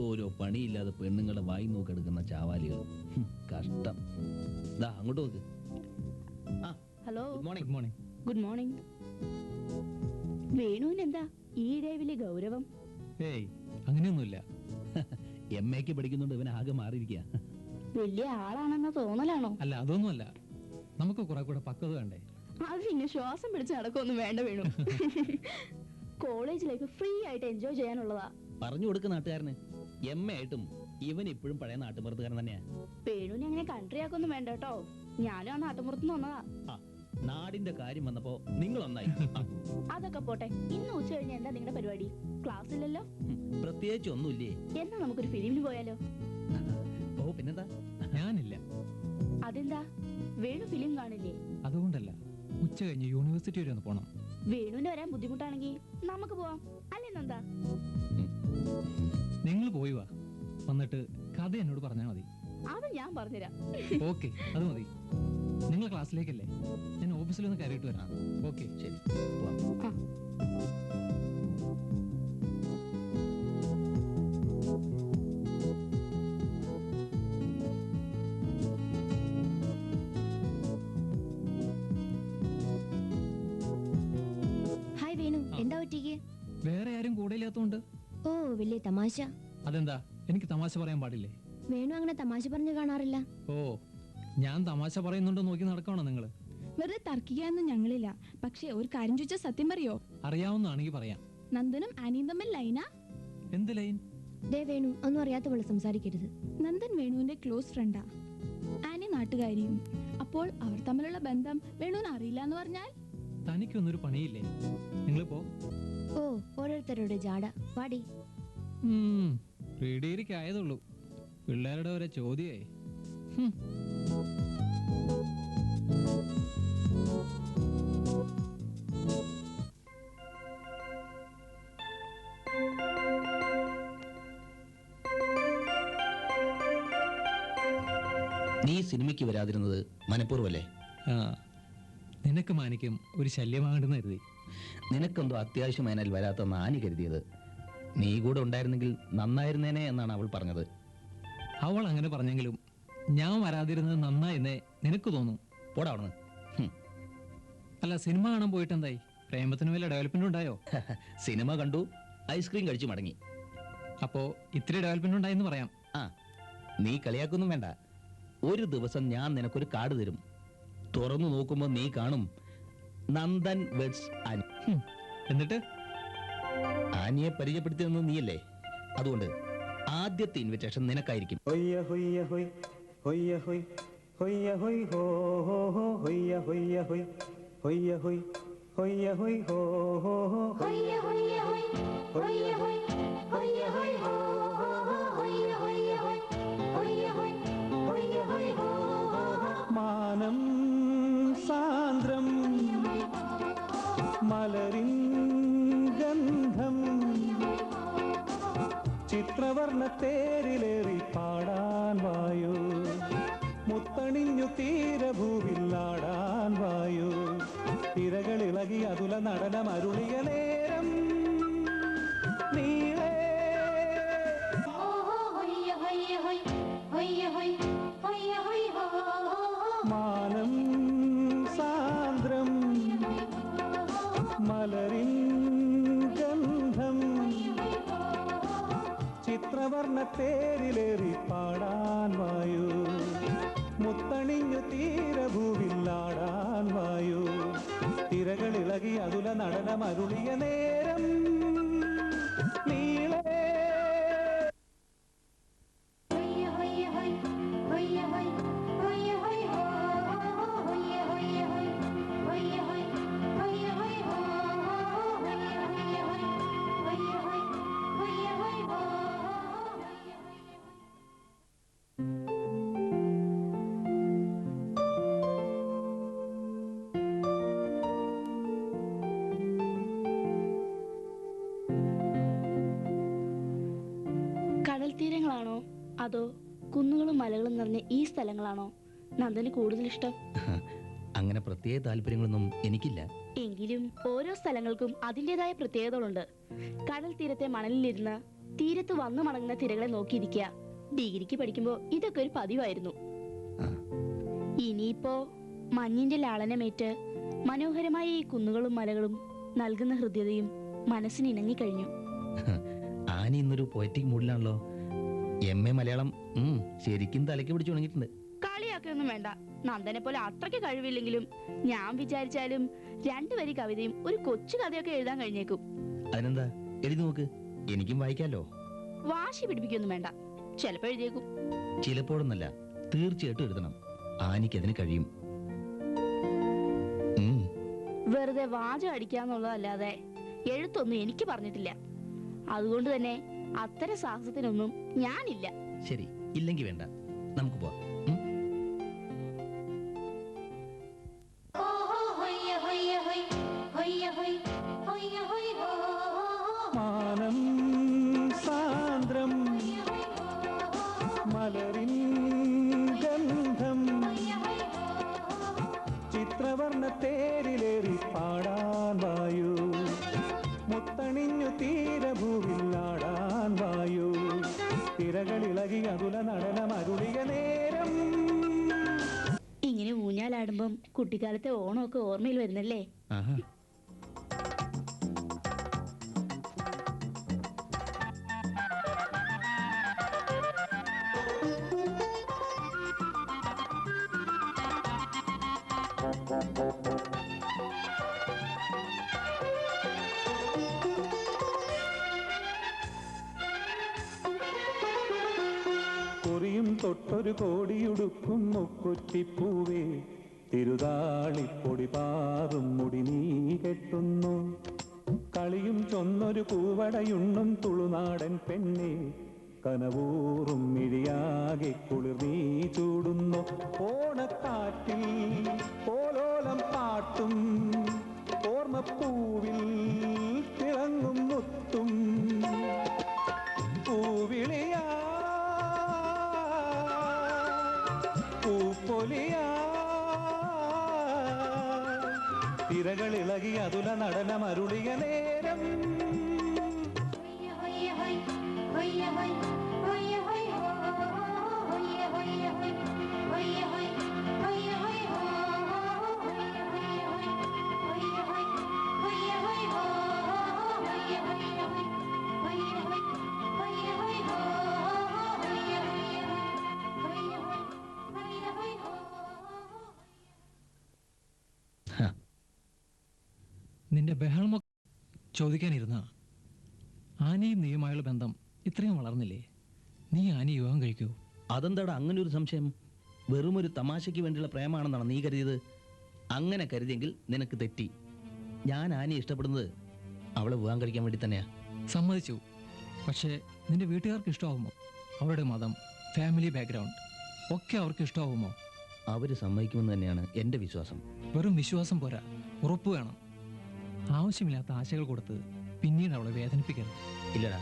ഓരോ പണിയില്ലാതെ പെണ്ണുങ്ങളെ വായി നോക്കെടുക്കുന്ന ചാവാലികൾ. കഷ്ടം. ദാ അങ്ങോട്ട് നോക്ക്. Hello, good morning. Good morning. Good morning. വേണുവിന് എന്താ ഈയിടെ വലിയ ഗൗരവം? ഏയ്, അങ്ങനെയൊന്നുമില്ല. MA പഠിക്കുന്നുണ്ട്, ഇവൻ ആകെ മാറിയിരിക്കുക. വലിയ ആളാണെന്ന തോന്നലാണോ? അല്ല, അതൊന്നുമല്ല. നമുക്ക് കുറെ കൂടെ പക്വത വേണ്ടേ? അത് പിന്നെ ശ്വാസം പിടിച്ച് നടക്കൊന്നും വേണ്ട വേണു. കോളേജിലേക്ക് ഫ്രീ ആയിട്ട് എൻജോയ് ചെയ്യാനുള്ളതാ. പറഞ്ഞു കൊടുക്കുന്ന നാട്ടുകാരന്. MA ആയിട്ടും ഇവൻ ഇപ്പോഴും പഴയ നാട്ടുപുറത്തുകാരൻ തന്നെയാ. വേണുവിനെ അങ്ങനെ കൺട്രി ആക്കൊന്നും വേണ്ട കേട്ടോ. ഞാനും ആ നാട്ടുമ്പുറത്തുനിന്ന് വന്നതാ. നാടിന്റെ കാര്യം വന്നപ്പോ നിങ്ങൾ ഒന്നായി. അതൊക്കെ പോട്ടെ. ഇന്ന് ഉച്ച കഴിഞ്ഞ എന്താ നിങ്ങളുടെ പരിപാടി? ക്ലാസ് ഇല്ലല്ലോ. പ്രത്യേകിച്ച് ഒന്നുമില്ലേ? എന്നാ നമുക്കൊരു ഫിലിമിന് പോയാലോ? ഓ, പിന്നെന്താ? ഞാനില്ല. അതെന്താ? വേണു ഫിലിം കാണില്ലേ? അതുകൊണ്ടല്ല, ഉച്ച കഴിഞ്ഞ് യൂണിവേഴ്സിറ്റി വരെ ഒന്ന് പോണം. വേണുവിന് വരാൻ ബുദ്ധിമുട്ടാണെങ്കിൽ നമുക്ക് പോവാം, അല്ലേ നന്ദാ? നിങ്ങൾ പോയി വാ. വന്നിട്ട് കഥ എന്നോട് പറഞ്ഞാൽ മതി. അത് ഞാൻ പറഞ്ഞുതരാം. ഓക്കെ, അത് മതി. നിങ്ങൾ ക്ലാസ്സിലേക്കല്ലേ? ഞാൻ ഓഫീസിലൊന്ന് കയറിയിട്ട് വരാം. ഓക്കെ, ശരി, പോവാം. ഹായ് വേണു, എന്താ പറ്റിക്ക്? വേറെ ആരും കൂടെ ഇല്ലാത്തോണ്ട്. ഓ, വലിയ തമാശ. അതെന്താ? എനിക്ക് തമാശ പറയാൻ പാടില്ലേ? വേണു അങ്ങനെ തമാശ പറഞ്ഞു കാണാറില്ല. ഓ, ഞാൻ തമാശ പറയുന്നുണ്ടോ നോക്കി നടക്കണോ നിങ്ങള്? വെറുതെ തർക്കിക്കാനൊന്നും ഞങ്ങളില്ല. പക്ഷേ ഒരു കാര്യം ചോദിച്ചാൽ സത്യം പറയോ? അറിയാവുന്നതാണെങ്കിൽ പറയാം. നന്ദനും ആനിയും തമ്മിൽ ലൈനാ? എന്ത് ലൈൻ? ദേ വേണു, ഒന്നും അറിയാത്ത പോലെ സംസാരിക്കരുത്. നന്ദൻ വേണുവിന്റെ ക്ലോസ് ഫ്രണ്ടാ, ആനി നാട്ടുകാരിയും. അപ്പോൾ അവർ തമ്മിലുള്ള ബന്ധം വേണുവിന് അറിയില്ല എന്ന് പറഞ്ഞാൽ? തനിക്കൊന്നൊരു പണിയില്ലേ? നിങ്ങളിപ്പോ ഓ, ഓരോരുത്തരുടെ ജാട. വാടി. പ്രീ ഡിഗ്രിക്ക് ആയതുള്ളൂ. പിള്ളേരുടെ ഒരു ചോദ്യേ. നീ സിനിമയ്ക്ക് വരാതിരുന്നത് മനഃപൂർവ്വമല്ലേ? ആ, നിനക്ക് മാനിക്കും ഒരു ശല്യമാകണ്ടെന്ന് കരുതി. നിനക്കെന്തോ അത്യാവശ്യമായതിനാൽ വരാത്തെന്ന് ആനി കരുതിയത്. നീ കൂടെ ഉണ്ടായിരുന്നെങ്കിൽ നന്നായിരുന്നേനെ എന്നാണ് അവൾ പറഞ്ഞത്. അവൾ അങ്ങനെ പറഞ്ഞെങ്കിലും ഞാൻ വരാതിരുന്നത് നന്നായെന്നേ നിനക്ക് തോന്നും. പോടാ അവിടുന്ന്. അല്ല, സിനിമ കാണാൻ പോയിട്ട് എന്തായി? പ്രേമത്തിന് വല്ല ഡെവലപ്മെന്റ് ഉണ്ടായോ? സിനിമ കണ്ടു, ഐസ്ക്രീം കഴിച്ചു മടങ്ങി. അപ്പോ ഇത്തിരി ഡെവലപ്മെന്റ് ഉണ്ടായെന്ന് പറയാം. ആ, നീ കളിയാക്കൊന്നും വേണ്ട. ഒരു ദിവസം ഞാൻ നിനക്കൊരു കാർഡ് തരും. തുറന്നു നോക്കുമ്പോൾ നീ കാണും നന്ദൻ വെഡ്സ് ആനി. എന്നിട്ട് ആനിയെ പരിചയപ്പെടുത്തിയെന്ന് നീയല്ലേ? അതുകൊണ്ട് ആദ്യത്തെ ഇൻവിറ്റേഷൻ നിനക്കായിരിക്കും. ഹൊയ്യ ഹൊയ്യ ഹൊയ് ഹൊയ്യ ഹൊയ് ഹൊയ്യ ഹൊയ് ഹോ ഹോ ഹോ ഹൊയ്യ ഹൊയ്യ ഹൊയ് ഹൊയ്യ ഹൊയ് ഹൊയ്യ ഹൊയ് ഹോ ഹോ ഹോ ഹൊയ്യ ഹൊയ്യ ഹൊയ് ഹൊയ്യ ഹൊയ് ഹൊയ്യ ഹൊയ് ഹോ ഹോ ഹോ ഹൊയ്യ ഹൊയ്യ ഹൊയ് ഹൊയ്യ ഹൊയ് ഹൊയ്യ ഹൊയ് ഹോ ഹോ ഹോ മാനം സാന്ദ്രം മലരിൻ ഗന്ധം ചിത്രവർണ്ണ തേരിലേറി പാടാൻ വായു മുത്തണിഞ്ഞു തീരഭൂവില്ലാടാൻ വായു തിരകളിളകി അതുല നടനം അരുളിയ നേരം നീളേ ഹോ ഹോ ഹൊയ്യ ഹൊയ്യ ഹൊയ് ഹൊയ്യ ഹൊയ് ഹൊയ്യ ഹൊയ് ഹോ ഹോ ഹോ മാനം സാന്ദ്രം മലരിൻ ഗന്ധം ചിത്രവർണ്ണ തേരിലേറി പാടാൻ വായു മുത്തണിഞ്ഞു തീരഭൂവില്ലാടാൻ വായു തിരകളിളകി അതുല നടനം അരുളിയ നേരം നീളേ ഹൊയ്യ ഹൊയ്യ ഹൊയ് ഹൊയ്യ ഹൊയ് ഹൊയ്യ ഹൊയ് ഹോ ഹോ ഹോ ഹൊയ്യ ഹൊയ്യ ഹൊയ് ഹൊയ്യ ഹൊയ് ഹൊയ്യ ഹൊയ് ഹോ ഹോ ഹോ ഹൊയ്യ ഹൊയ്യ ഹൊയ് ഹൊയ്യ ഹൊയ് ഹൊയ്യ ഹൊയ് ഹോ ഹോ ഹോ ഹൊയ്യ ഹൊയ്യ ഹൊയ് കടൽ തീരങ്ങളാണോ അതോ കുന്നുകളും മലകളും നിറഞ്ഞ ഈ സ്ഥലങ്ങളാണോ നന്ദന് കൂടുതൽ ഇഷ്ടം? അങ്ങനെ പ്രത്യേക താല്പര്യങ്ങളൊന്നും എനിക്കില്ല. എങ്കിലും ഓരോ സ്ഥലങ്ങൾക്കും അതിൻ്റെതായ പ്രത്യേകതകളുണ്ട്. കടൽ തീരത്തെ മണലിലിരുന്ന് തീരത്ത് വന്നു മടങ്ങുന്ന തിരകളെ നോക്കിയിരിക്കുക ഡിഗ്രിക്ക് പഠിക്കുമ്പോൾ ഇതൊക്കെ ഒരു പതിവായിരുന്നു. ആ. ഇനിയിപ്പോ മഞ്ഞിന്റെ ലാളനമേറ്റ് മനോഹരമായ ഈ കുന്നുകളും മലകളും നൽകുന്ന ഹൃദ്യതയും മനസ്സിന് ഇണങ്ങിക്കഴിഞ്ഞു. ആനി ഇന്നൊരു പോയറ്റിക് മൂഡിലാണല്ലോ. MA മലയാളം ശരിക്കും തലയ്ക്ക് പിടിച്ചു തുടങ്ങിയിട്ടുണ്ട്. കളിയാക്കൊന്നും വേണ്ട. നന്ദനെ പോലെ അത്രയ്ക്ക് കഴിവില്ലെങ്കിലും ഞാൻ വിചാരിച്ചാലും 2 വരി കവിതയും ഒരു കൊച്ചു കഥയൊക്കെ എഴുതാൻ കഴിഞ്ഞേക്കും. അതിനെന്താ, എഴുതി നോക്ക്, എനിക്കും വായിക്കാലോ. വാശി പിടിപ്പിക്കൊന്നും വേണ്ട, ചിലപ്പോ എഴുതിയേക്കും. ചിലപ്പോഴൊന്നല്ല, തീർച്ചയായിട്ടും എഴുതണം. ആനിക്ക് അതിന് കഴിയും. വെറുതെ വാചകം അടിക്കാന്നുള്ളതല്ലാതെ എഴുത്തൊന്നും എനിക്ക് പറഞ്ഞിട്ടില്ല. അതുകൊണ്ട് തന്നെ അത്തരം സാഹസത്തിനൊന്നും ഞാനില്ല. ശരി, ഇല്ലെങ്കിൽ വേണ്ട, നമുക്ക് പോവാം. ഹോ ഹോ ഹൊയ്യ ഹൊയ്യ ഹൊയ് ഹൊയ്യ ഹൊയ് ഹൊയ്യ ഹൊയ് ഹോ ഹോ ഹോ മാനം സാന്ദ്രം മലരിൻ ഗന്ധം ചിത്രവർണ്ണ തേരിലേറി പാടാൻ വായു മുത്തണിഞ്ഞു തീരഭൂവില്ലാടാൻ വായു തിരകളിളകി അതുല നടനം അരുളിയ നേരം. ഇങ്ങനെ ഊഞ്ഞാലാടുമ്പം കുട്ടിക്കാലത്തെ ഓണമൊക്കെ ഓർമ്മയിൽ വരുന്നല്ലേ? ആഹാ. കൊറിയും തൊട്ടൊരു കോടിയുടുക്കും മുക്കുറ്റിപ്പൂവേ തിരുതാളിപ്പൊടി പാറും മുടി നീ കെട്ടുന്നു കളിയും ചൊന്നൊരു പൂവടയുണ്ണും തുളുനാടൻ പെണ്ണെ കനവൂറും മിഴിയാകെ കുളിർ നീ ചൂടുന്നു ഓണക്കാറ്റിൽ ഓലോലം പാട്ടും ഓർമ്മപ്പൂവിൽ തിളങ്ങും മുത്തും പൂവിളിയാ പൂപ്പൊലിയാ തിരകളിളകി അതുല നടനമരുളിയ നേരം നിന്റെ ബഹളമൊക്കെ ചോദിക്കാനിരുന്ന ആനയും നീയുമായുള്ള ബന്ധം ഇത്രയും വളർന്നില്ലേ? നീ ആന വിവാഹം കഴിക്കൂ? അതെന്താടാ അങ്ങനെ ഒരു സംശയം? വെറുമൊരു തമാശയ്ക്ക് വേണ്ടിയുള്ള പ്രേമാണെന്നാണ് നീ കരുതിയത്? അങ്ങനെ കരുതിയെങ്കിൽ നിനക്ക് തെറ്റി. ഞാൻ ആനയെ ഇഷ്ടപ്പെടുന്നത് അവളെ വിവാഹം കഴിക്കാൻ വേണ്ടി തന്നെയാ. സമ്മതിച്ചു. പക്ഷേ നിന്റെ വീട്ടുകാർക്ക് ഇഷ്ടമാവുമോ? അവരുടെ മതം, ഫാമിലി ബാക്ക്ഗ്രൗണ്ട് ഒക്കെ അവർക്ക് ഇഷ്ടമാവുമോ? അവർ സമ്മതിക്കുമെന്ന് തന്നെയാണ് എൻ്റെ വിശ്വാസം. വെറും വിശ്വാസം പോരാ, ഉറപ്പ് വേണം. ആവശ്യമില്ലാത്ത ആശകൾ കൊടുത്ത് പിന്നീട് അവളെ വേദനിപ്പിക്കരുത്. ഇല്ലടാ,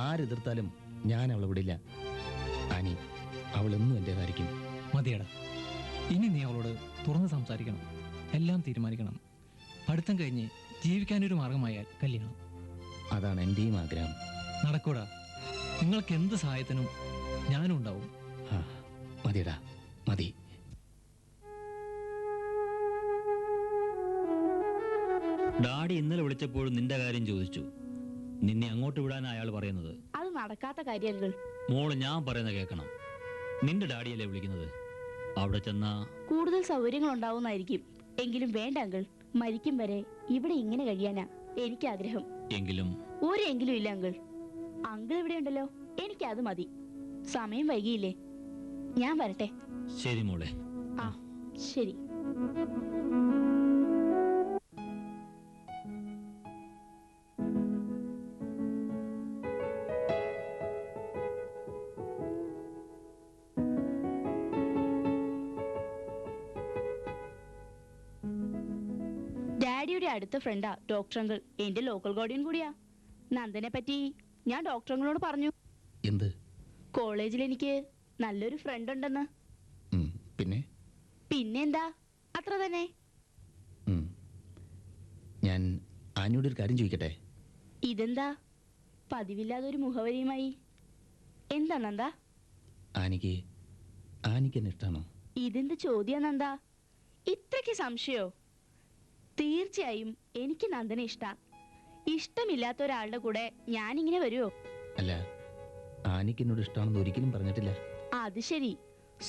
ആരെതിർത്താലും ഞാൻ അവളെ വിടില്ല. ആനി, അവളെന്നും എൻ്റേതായിരിക്കും. മതിയടാ, ഇനി നീ അവളോട് തുറന്ന് സംസാരിക്കണം, എല്ലാം തീരുമാനിക്കണം. പഠിത്തം കഴിഞ്ഞ് ജീവിക്കാനൊരു മാർഗമായാൽ കല്യാണം. അതാണ് എൻ്റെയും ആഗ്രഹം. നടക്കൂടാ, നിങ്ങൾക്ക് എന്ത് സഹായത്തിനും ഞാനും ഉണ്ടാവും. മതിയടാ, മതി. ഡാഡി ഇന്നലെ വിളിച്ചപ്പോഴും നിന്റെ കാര്യം ചോദിച്ചു. നിന്നെ അങ്ങോട്ട് വിടാൻ അയാൾ പറയുന്നത്. അത് നടക്കാത്ത കാര്യങ്ങൾ. മോള് ഞാൻ പറയുന്ന കേൾക്കണം. നിന്റെ ഡാഡിയല്ലേ വിളിക്കുന്നത്? അവിടെ ചെന്നാ കൂടുതൽ സൗകര്യങ്ങൾ ഉണ്ടാവുന്നതായിരിക്കും. എങ്കിലും വേണ്ട അങ്കിൾ, മരിക്കും വരെ ഇവിടെ ഇങ്ങനെ കഴിയാനാ എനിക്ക് ആഗ്രഹം. എങ്കിലും ഒരു എങ്കിലും ഇല്ല അങ്കിൾ. അങ്കിൾ ഇവിടെ ഉണ്ടല്ലോ, എനിക്ക് അത് മതി. സമയം വൈകിയില്ലേ, ഞാൻ വരട്ടെ. ശരി മോളെ. ആ ശരി. ഡാഡിയുടെ അടുത്ത ഫ്രണ്ടാ ഡോക്ടർ അങ്കിൾ. എന്റെ ലോക്കൽ ഗാർഡിയൻ കൂടിയാ. നന്ദനെ പറ്റി ഞാൻ ഡോക്ടർ അങ്കിളിനോട് പറഞ്ഞു. എന്ത്? കോളേജിൽ എനിക്ക് നല്ലൊരു ഫ്രണ്ട് ഉണ്ടെന്ന്. പിന്നെന്താ? അത്ര തന്നെ. ഞാൻ ആനിയോട് ഒരു കാര്യം ചോദിക്കട്ടെ? ഇതെന്താ പതിവില്ലാതൊരു മുഖവരിയുമായി? എന്താ നന്ദ? ആനിക്ക് എന്നെ ഇഷ്ടാണോ? ഇതെന്ത് ചോദ്യാ നന്ദ? ഇത്രയ്ക്ക് സംശയോ? തീർച്ചയായും എനിക്ക് നന്ദനെ ഇഷ്ടാ. ഇഷ്ടമില്ലാത്ത ഒരാളുടെ കൂടെ ഞാനിങ്ങനെ വരുമോ? അല്ല, ആനിക്ക് എന്നോട് ഇഷ്ടമാണെന്ന് ഒരിക്കലും പറഞ്ഞിട്ടില്ല. അത് ശരി.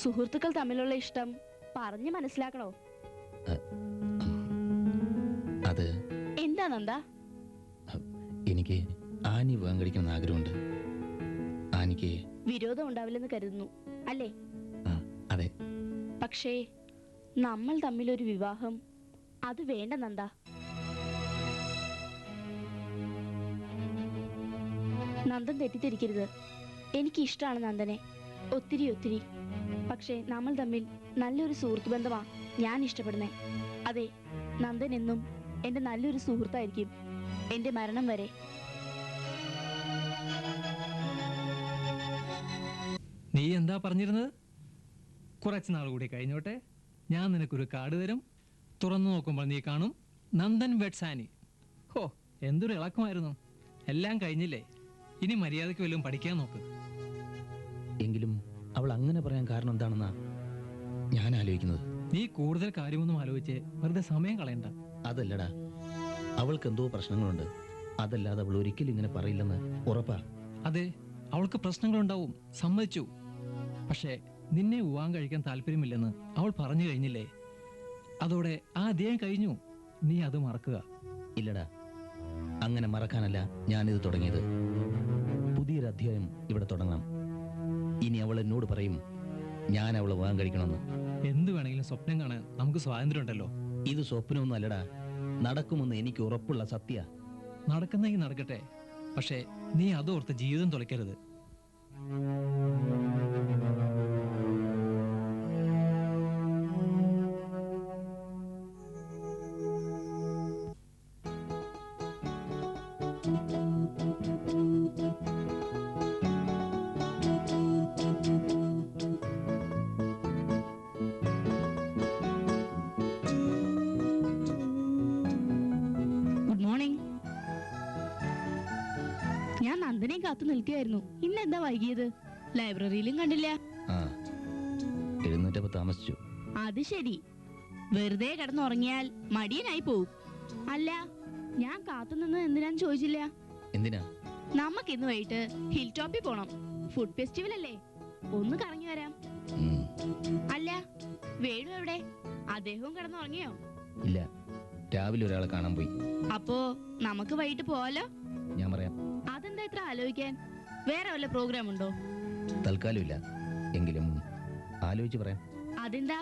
സുഹൃത്തുക്കൾ തമ്മിലുള്ള ഇഷ്ടം പറഞ്ഞു മനസ്സിലാക്കണോ? അത് എന്താ നന്ദ? എനിക്ക് ആനി വിവാഹം കഴിക്കണമെന്ന് ആഗ്രഹമുണ്ട്. ആനിക്ക് വിരോധം ഉണ്ടാവില്ലെന്ന് കരുതുന്നു അല്ലേ? അതെ. പക്ഷേ നമ്മൾ തമ്മിലൊരു വിവാഹം അത് വേണ്ട നന്ദ. നന്ദൻ തെറ്റിദ്ധരിക്കരുത്. എനിക്ക് ഇഷ്ടമാണ് നന്ദനെ, ഒത്തിരി ഒത്തിരി. പക്ഷേ നമ്മൾ തമ്മിൽ നല്ലൊരു സുഹൃത്ത് ബന്ധമാ ഞാൻ ഇഷ്ടപ്പെടുന്നേ. അതെ, നന്ദൻ എന്നും എന്റെ നല്ലൊരു സുഹൃത്തായിരിക്കും, എന്റെ മരണം വരെ. നീ എന്താ പറഞ്ഞിരുന്നത്? കുറച്ച് നാൾ കൂടി കഴിഞ്ഞോട്ടെ, ഞാൻ നിനക്കൊരു കാർഡ് തരും. തുറന്നു നോക്കുമ്പോൾ നീ കാണും നന്ദൻ വെഡ്സ് ആനി. ഹോ, എന്തൊരു ഇളക്കമായിരുന്നു. എല്ലാം കഴിഞ്ഞില്ലേ? ഇനി മര്യാദയ്ക്ക് വല്ലതും പഠിക്കാൻ നോക്ക്. എങ്കിലും അവൾ അങ്ങനെ പറയാൻ കാരണം എന്താണെന്നാ ഞാൻ ആലോചിക്കുന്നത്. നീ കൂടുതൽ കാര്യമൊന്നും ആലോചിച്ച് വെറുതെ സമയം കളയണ്ട. അതല്ലടാ, അവൾക്ക് എന്തോ പ്രശ്നങ്ങളുണ്ട്. അതല്ലാതെ അവൾ ഒരിക്കലും ഇങ്ങനെ പറയില്ലെന്ന് ഉറപ്പാ. അതെ, അവൾക്ക് പ്രശ്നങ്ങളുണ്ടാവും, സമ്മതിച്ചു. പക്ഷേ നിന്നെ വിവാഹം കഴിക്കാൻ താല്പര്യമില്ലെന്ന് അവൾ പറഞ്ഞു കഴിഞ്ഞില്ലേ? അതോടെ ആ അധ്യായം കഴിഞ്ഞു. നീ അത് മറക്കുക. ഇല്ലടാ, അങ്ങനെ മറക്കാനല്ല ഞാനിത് തുടങ്ങിയത്. പുതിയൊരു അധ്യായം ഇവിടെ തുടങ്ങണം. ഇനി അവൾ എന്നോട് പറയും ഞാൻ അവളെ വിവാഹം കഴിക്കണമെന്ന്. എന്ത് വേണമെങ്കിലും സ്വപ്നം കാണാൻ നമുക്ക് സ്വാതന്ത്ര്യം ഉണ്ടല്ലോ. ഇത് സ്വപ്നമൊന്നും അല്ലടാ, നടക്കുമെന്ന് എനിക്ക് ഉറപ്പുള്ള സത്യ. നടക്കുന്നെങ്കിൽ നടക്കട്ടെ, പക്ഷേ നീ അതോർത്ത് ജീവിതം തുളയ്ക്കരുത്. Good morning. ഞാൻ നന്ദനെ കാത്തു നിൽക്കുകയായിരുന്നു. ഇന്ന് എന്താ വൈകിയത്? ലൈബ്രറിയിലും കണ്ടില്ല. ആ എഴുന്നേറ്റപ്പോ താമസിച്ചു. അത് ശരി. വെറുതെ കിടന്നുറങ്ങിയാൽ മടിയനായി പോവും. അല്ല, ഞാൻ കാത്തുനിന്ന് എന്തിനാന്ന് ചോദിച്ചില്ല. എന്തിനാ? നമുക്ക് ഇന്ന് വൈകിട്ട് ഹിൽ ടോപ്പിൽ പോണം. ഫുഡ് ഫെസ്റ്റിവൽ അല്ലേ, ഒന്ന് കറങ്ങി വരാം. ഉം, അല്ല, വേണു എവിടെ? അദ്ദേഹവും കിടന്നുറങ്ങിയോ? ഇല്ല, രാവിലെ ഒരാളെ കാണാൻ പോയി. അപ്പോ നമുക്ക് വൈകിട്ട് പോവാലോ? ഞാൻ പറയാം. അതെന്താ ഇത്ര ആലോചിക്കാൻ? വേറെ വല്ല പ്രോഗ്രാം ഉണ്ടോ? തൽക്കാലം ഇല്ല, എങ്കിലും ആലോചിച്ച് പറയാം. അതെന്താ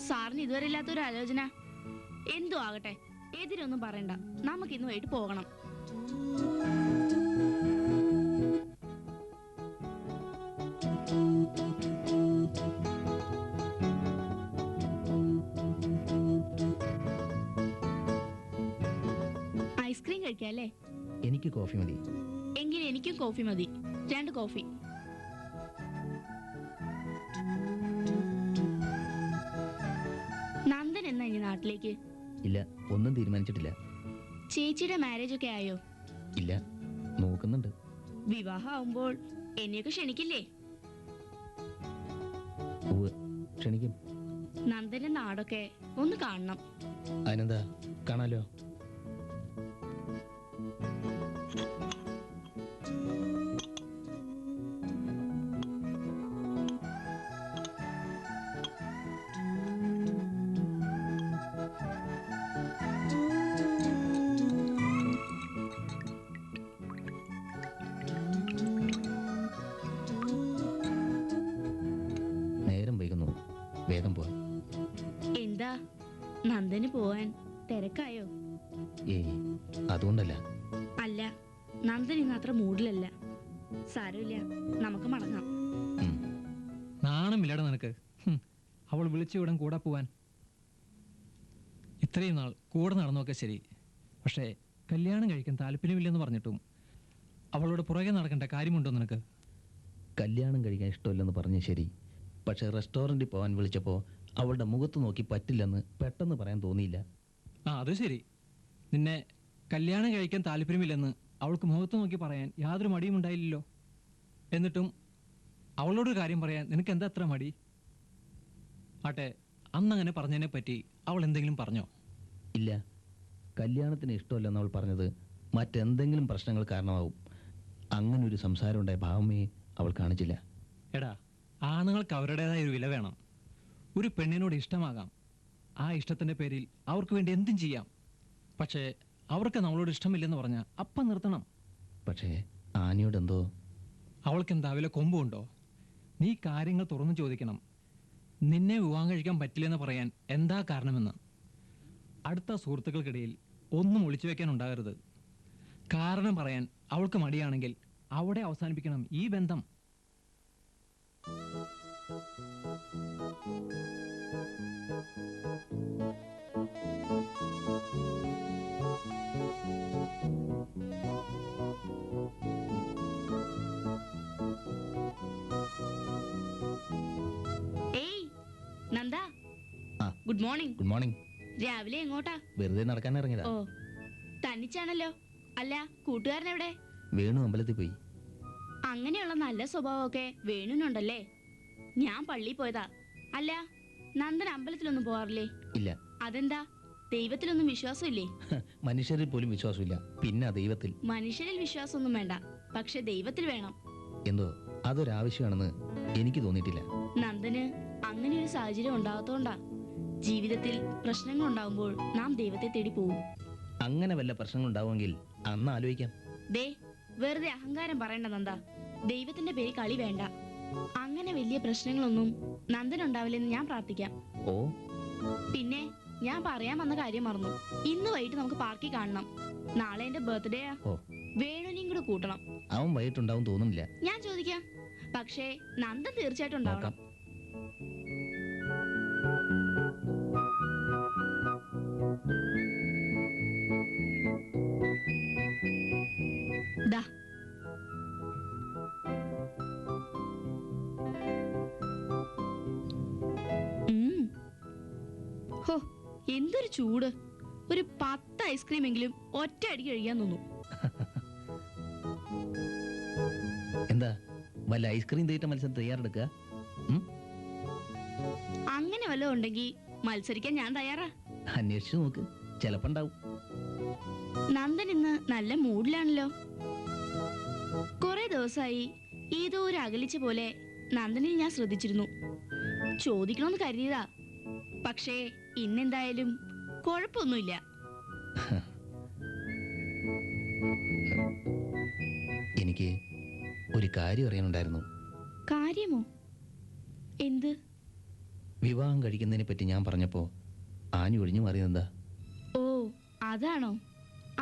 സാറിന് ഇതുവരെ ഇല്ലാത്തൊരു ആലോചന? എന്തോ ആകട്ടെ, എതിരൊന്നും പറയണ്ട. നമുക്ക് ഇന്ന് വൈകിട്ട് പോകണം. ഐസ്ക്രീം കഴിക്കാല്ലേ? എനിക്ക് കോഫി മതി. എങ്കിൽ എനിക്കും കോഫി മതി. 2 കോഫി. നന്ദൻ എന്നാ ഇനി നാട്ടിലേക്ക്? ഇല്ല, ഒന്നും തീരുമാനിച്ചിട്ടില്ല. ചേച്ചിയുടെ മാരേജ് ഒക്കെ ആയോ? ഇല്ല, നോക്കുന്നുണ്ട്. വിവാഹം ആവുമ്പോൾ എന്നെയൊക്കെ ക്ഷണിക്കില്ലേ? ഉവ്വ്, ക്ഷണിക്കും. നന്ദന്റെ നാടൊക്കെ ഒന്ന് കാണണം. അതിനെന്താ, കാണാലോ. നേരം വൈകുന്നു, വേഗം പോവാം. എന്താ നന്ദന് പോവാൻ തിരക്കായോ? ഏയ്, അതുകൊണ്ടല്ല. അല്ല, നന്ദൻ ഇന്ന് അത്ര മൂഡിലല്ല. സാരമില്ല, നമുക്ക് മടങ്ങാം. ഉം, നാണമില്ലട നിനക്ക്. അവൾ വിളിച്ചു വിടാൻ കൂടെ പോവാൻ. ഇത്രയും നാൾ കൂടെ നടന്നൊക്കെ ശരി, പക്ഷേ കല്യാണം കഴിക്കാൻ താല്പര്യമില്ലെന്ന് പറഞ്ഞിട്ടും അവളോട് പുറകെ നടക്കേണ്ട കാര്യമുണ്ടോ നിനക്ക്? കല്യാണം കഴിക്കാൻ ഇഷ്ടമില്ലെന്ന് പറഞ്ഞ ശരി, പക്ഷെ റെസ്റ്റോറൻറ്റിൽ പോകാൻ വിളിച്ചപ്പോൾ അവളുടെ മുഖത്ത് നോക്കി പറ്റില്ലെന്ന് പെട്ടെന്ന് പറയാൻ തോന്നിയില്ല. ആ, അത് ശരി. നിന്നെ കല്യാണം കഴിക്കാൻ താല്പര്യമില്ലെന്ന് അവൾക്ക് മുഖത്ത് നോക്കി പറയാൻ യാതൊരു മടിയും ഉണ്ടായില്ലല്ലോ. എന്നിട്ടും അവളോടൊരു കാര്യം പറയാൻ നിനക്ക് എന്താ അത്ര മടി? ആട്ടെ, അന്നങ്ങനെ പറഞ്ഞതിനെ പറ്റി അവൾ എന്തെങ്കിലും പറഞ്ഞോ? ഇല്ല, കല്യാണത്തിന് ഇഷ്ടമില്ലെന്ന് അവൾ പറഞ്ഞത് മറ്റെന്തെങ്കിലും പ്രശ്നങ്ങൾ കാരണമാവും. അങ്ങനൊരു സംസാരം ഉണ്ടായ ഭാവമേ അവൾ കാണിച്ചില്ല. എടാ, ആണുങ്ങൾക്ക് അവരുടേതായ ഒരു വില വേണം. ഒരു പെണ്ണിനോട് ഇഷ്ടമാകാം, ആ ഇഷ്ടത്തിൻ്റെ പേരിൽ അവർക്ക് വേണ്ടി എന്തും ചെയ്യാം. പക്ഷേ അവർക്ക് നമ്മളോട് ഇഷ്ടമില്ലെന്ന് പറഞ്ഞാൽ അപ്പം നിർത്തണം. പക്ഷേ ആനിയോട് എന്തോ. അവൾക്ക് എന്താ വില കൊമ്പുണ്ടോ? നീ കാര്യങ്ങൾ തുറന്നു ചോദിക്കണം. നിന്നെ വിവാഹം കഴിക്കാൻ പറ്റില്ലെന്ന് പറയാൻ എന്താ കാരണമെന്ന്. അടുത്ത സുഹൃത്തുക്കൾക്കിടയിൽ ഒന്നും ഒളിച്ചു വെക്കാൻ ഉണ്ടാകരുത്. കാരണം പറയാൻ അവൾക്ക് മടിയാണെങ്കിൽ അവിടെ അവസാനിപ്പിക്കണം ഈ ബന്ധം. ഏയ് നന്ദ, ആ. Good morning. Good morning. രാവിലെ എങ്ങോട്ടാ? വെറുതെ നടക്കാൻ ഇറങ്ങിയതാ. ഓ, തനിച്ചാണല്ലോ. അല്ല, കൂട്ടുകാരൻ എവിടെ? വേണു അമ്പലത്തിൽ പോയി. അങ്ങനെയുള്ള നല്ല സ്വഭാവമൊക്കെ വേണുനുണ്ടല്ലേ? ഞാൻ പള്ളിയിൽ പോയതാ. അല്ല, നന്ദൻ അമ്പലത്തിലൊന്നും പോവാറില്ലേ? ഇല്ല. അതെന്താ? ദൈവത്തിലൊന്നും വിശ്വാസമില്ലേ? മനുഷ്യരിൽ പോലും വിശ്വാസമില്ല, പിന്നെ ദൈവത്തിൽ. മനുഷ്യരിൽ വിശ്വാസമൊന്നും വേണ്ട, പക്ഷെ ദൈവത്തിൽ വേണം. എന്തോ അതൊരാവശ്യമാണെന്ന് എനിക്ക് തോന്നിയിട്ടില്ല. നന്ദന് അങ്ങനെ ഒരു സാഹചര്യം ഉണ്ടാകത്തോണ്ടാ. ജീവിതത്തിൽ പ്രശ്നങ്ങൾ ഉണ്ടാവുമ്പോൾ നാം ദൈവത്തെ തേടി പോവും. അങ്ങനെ വല്ല പ്രശ്നങ്ങൾ ഉണ്ടാവുമെങ്കിൽ അന്ന് ആലോചിക്കാം. ദേ, വെറുതെ അഹങ്കാരം പറയണ്ട നന്ദ. ദൈവത്തിന്റെ പേര് കളി വേണ്ട. അങ്ങനെ വലിയ പ്രശ്നങ്ങളൊന്നും നന്ദനുണ്ടാവില്ലെന്ന് ഞാൻ പ്രാർത്ഥിക്കാം. ഓ, പിന്നെ ഞാൻ പറയാൻ വന്ന കാര്യം മറന്നു. ഇന്ന് വൈകിട്ട് നമുക്ക് പാർക്കിൽ കാണണം. നാളെ എന്റെ ബർത്ത്ഡേയാ. ഓ. വേണുനെയും കൂടെ കൂട്ടണം. അവൻ വൈകിട്ടുണ്ടാവും തോന്നുന്നില്ല. ഞാൻ ചോദിക്കാം. പക്ഷേ നന്ദൻ തീർച്ചയായിട്ടും ഉണ്ടാവണം. നോക്കാം. ദാ ഹോ, എന്തൊരു ചൂട്. ഒരു 10 ഐസ്ക്രീം എങ്കിലും ഒറ്റ അടി കഴിയാൻ തോന്നുന്നു. എന്താ വല്ല ഐസ്ക്രീം തീറ്റ മത്സരം തയ്യാറെടുക്കുക? അങ്ങനെ വല്ലതും ഉണ്ടെങ്കിൽ മത്സരിക്കാൻ ഞാൻ തയ്യാറാ. അന്വേഷിച്ചു നോക്ക്, ചിലപ്പോ ഉണ്ടാവും. നന്ദൻ ഇന്ന് നല്ല മൂഡിലാണല്ലോ. കുറെ ദിവസമായി ഏതോ ഒരു അകലിച്ച പോലെ നന്ദനിൽ ഞാൻ ശ്രദ്ധിച്ചിരുന്നു. ചോദിക്കണമെന്ന് കരുതിയതാ, പക്ഷേ ഇന്നെന്തായാലും കുഴപ്പമൊന്നുമില്ല. എനിക്ക് ഒരു കാര്യം അറിയാനുണ്ടായിരുന്നു. കാര്യമോ? എന്ത്? വിവാഹം കഴിക്കുന്നതിനെ പറ്റി ഞാൻ പറഞ്ഞപ്പോ ആഞ്ഞു ഒഴിഞ്ഞു മാറിയതെന്താ? ഓ, അതാണോ?